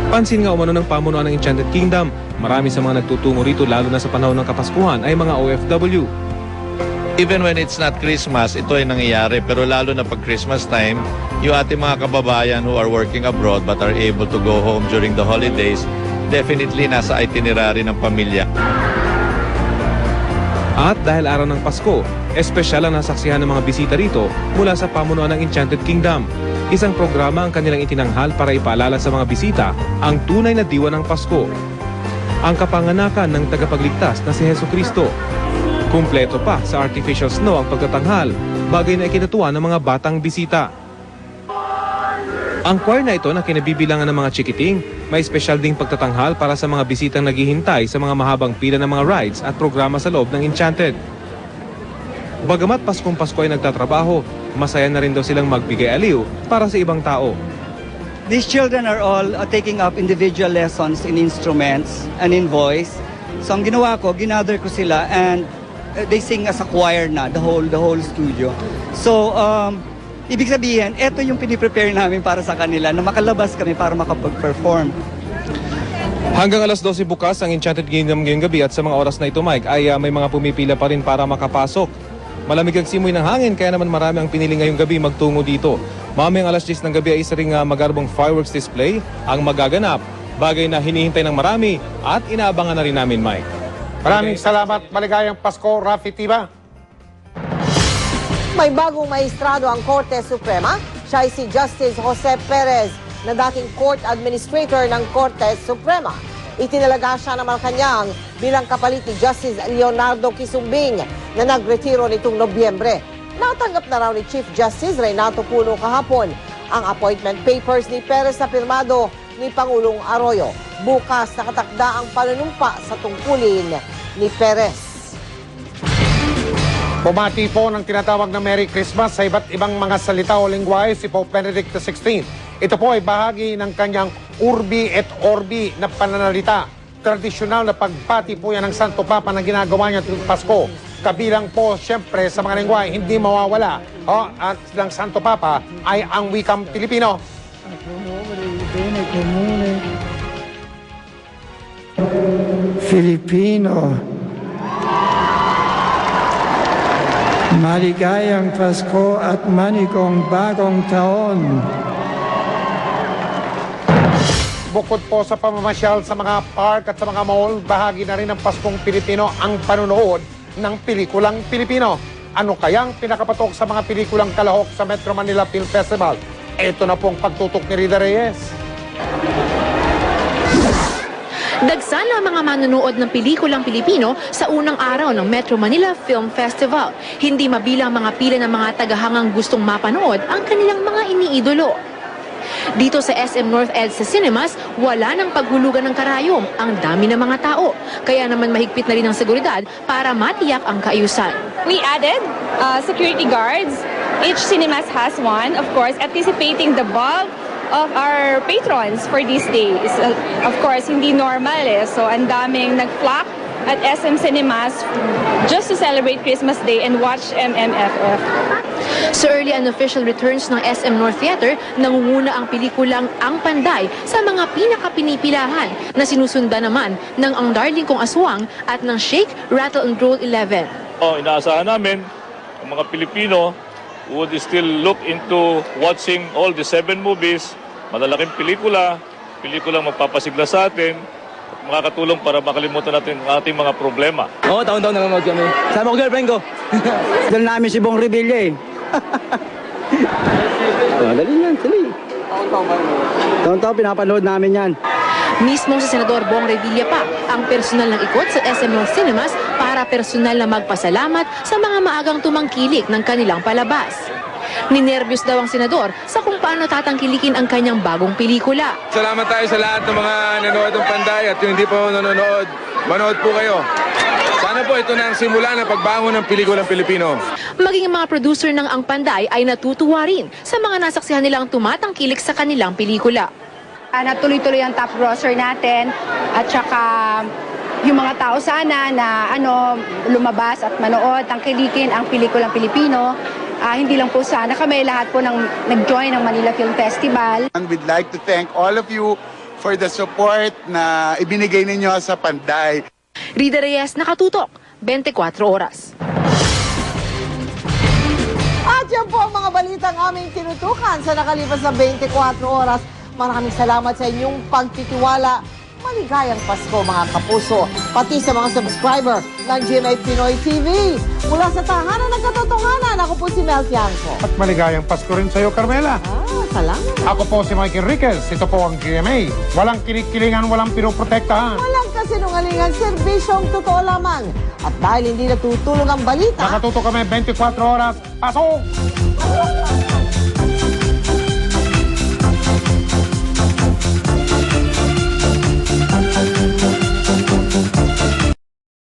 Pansin nga umano ng pamunuan ng Enchanted Kingdom, marami sa mga nagtutungo rito lalo na sa panahon ng Kapaskuhan ay mga OFW. Even when it's not Christmas, ito ay nangyayari. Pero lalo na pag Christmas time, yung ating mga kababayan who are working abroad but are able to go home during the holidays, definitely nasa itinerary ng pamilya. At dahil araw ng Pasko, espesyal ang nasaksihan ng mga bisita rito mula sa pamunuan ng Enchanted Kingdom. Isang programa ang kanilang itinanghal para ipaalala sa mga bisita ang tunay na diwa ng Pasko. Ang kapanganakan ng tagapagligtas na si Jesucristo. Kumpleto pa sa artificial snow ang pagtatanghal, bagay na ikinatuwa ng mga batang bisita. Ang choir na ito na kinabibilangan ng mga chikiting, may espesyal ding pagtatanghal para sa mga bisitang naghihintay sa mga mahabang pila ng mga rides at programa sa loob ng Enchanted. Bagamat Paskong Pasko ay nagtatrabaho, masaya na rin daw silang magbigay aliw para sa ibang tao. These children are all taking up individual lessons in instruments and in voice. So ang ginawa ko, ginather ko sila and they sing as a choir na, the whole studio. So, ibig sabihin, ito yung piniprepare namin para sa kanila na makalabas kami para makapag-perform. Hanggang alas 12 bukas ang Enchanted Kingdom ngayong gabi at sa mga oras na ito, Mike, ay may mga pumipila pa rin para makapasok. Malamig ang simoy ng hangin kaya naman marami ang pinili ngayong gabi magtungo dito. Mamayang alas 10 ng gabi ay isa ring magarbong fireworks display ang magaganap. Bagay na hinihintay ng marami at inaabangan na rin namin, Mike. Maraming salamat. Maligayang Pasko, Rafi Tiba. May bagong maestrado ang Korte Suprema. Siya ay si Justice Jose Perez na dating court administrator ng Korte Suprema. Itinalaga siya ng Malacanang bilang kapalit ni Justice Leonardo Quisumbing na nagretiro nitong Nobyembre. Natanggap na raw ni Chief Justice Renato Puno kahapon ang appointment papers ni Perez na pirmado ni Pangulong Arroyo. Bukas nakatakda ang panunumpa sa tungkulin ni Perez. Bumati po ng tinatawag na Merry Christmas sa iba't ibang mga salita o lingwahe si Pope Benedict XVI. Ito po ay bahagi ng kanyang Urbi et Orbi na pananalita. Tradisyonal na pagbati po yan ng Santo Papa na ginagawa niya tuwing Pasko. Kabilang po siyempre sa mga lingwahe hindi mawawala at ng Santo Papa ay ang wikang Pilipino. Filipino, maligayang Pasko at manigong bagong taon. Bukod po sa pamamasyal sa mga park at sa mga mall, bahagi na rin ng Paskong Pilipino ang panunood ng pelikulang Pilipino. Ano kayang pinakapatok sa mga pelikulang kalahok sa Metro Manila Film Festival? Ito na pong pagtutok ni Rida Reyes. Dagsa na ang mga manonood ng pelikulang Pilipino sa unang araw ng Metro Manila Film Festival. Hindi mabilang mga pila ng mga tagahangang gustong mapanood ang kanilang mga iniidolo. Dito sa SM North EDSA Cinemas, wala nang paghulugan ng karayom. Ang dami ng mga tao. Kaya naman mahigpit na rin ang seguridad para matiyak ang kaayusan. We added security guards. Each cinemas has one, of course, anticipating the bulk of our patrons for these days. Of course, hindi normal So, ang daming nag-flock at SM Cinemas just to celebrate Christmas Day and watch MMFF. Sa early and official returns ng SM North Theater, nangunguna ang pelikulang Ang Panday sa mga pinakapinipilahan na sinusundan naman ng Ang Darling Kong Aswang at ng Shake, Rattle and Roll 11. Inaasahan namin ang mga Pilipino would still look into watching all the 7 movies, malalaking pelikulang magpapasigla sa atin, at makakatulong para makalimutan natin ang ating mga problema. Oo, taon-taon nanonood kami. Sama ko girlfriend ko. Dahil namin si Bong Revilla Dali yan, dali. Taon-taon pinapanood namin yan. Mismo si Senador Bong Revilla pa ang personal ng ikot sa SM North Cinemas para personal na magpasalamat sa mga maagang tumangkilik ng kanilang palabas. Ninervyos daw ang senador sa kung paano tatangkilikin ang kanyang bagong pelikula. Salamat tayo sa lahat ng mga nanonood ng Panday at yung hindi pa nanonood, manood po kayo. Sana po ito na ang simula ng pagbangon ng pelikulang Pilipino. Maging mga producer ng Ang Panday ay natutuwa rin sa mga nasaksihan nilang tumatangkilik sa kanilang pelikula. Natuloy-tuloy ang top grosser natin at saka yung mga tao sana na lumabas at manood, tangkilikin ang pelikulang Pilipino. Hindi lang po sana kami, lahat po nag-join ng Manila Film Festival. And we'd like to thank all of you for the support na ibinigay ninyo sa Panday. Rida Reyes, Nakatutok, 24 oras. At yan po ang mga balitang aming tinutukan sa nakalipas na 24 oras. Maraming salamat sa inyong pagtitiwala. Maligayang Pasko mga kapuso, pati sa mga subscriber ng GMA Pinoy TV. Mula sa tahanan ng katotohanan, ako po si Mel Tiangco. At maligayang Pasko rin sa iyo, Carmela. Salamat. Ako po si Mike Enriquez. Ito po ang GMA. Walang kinikilingan, walang pinoprotektahan. Walang kasinungalingan, serbisyong totoo lamang. At dahil hindi natutulong ang balita, nakatuto kami 24 oras. Pasok!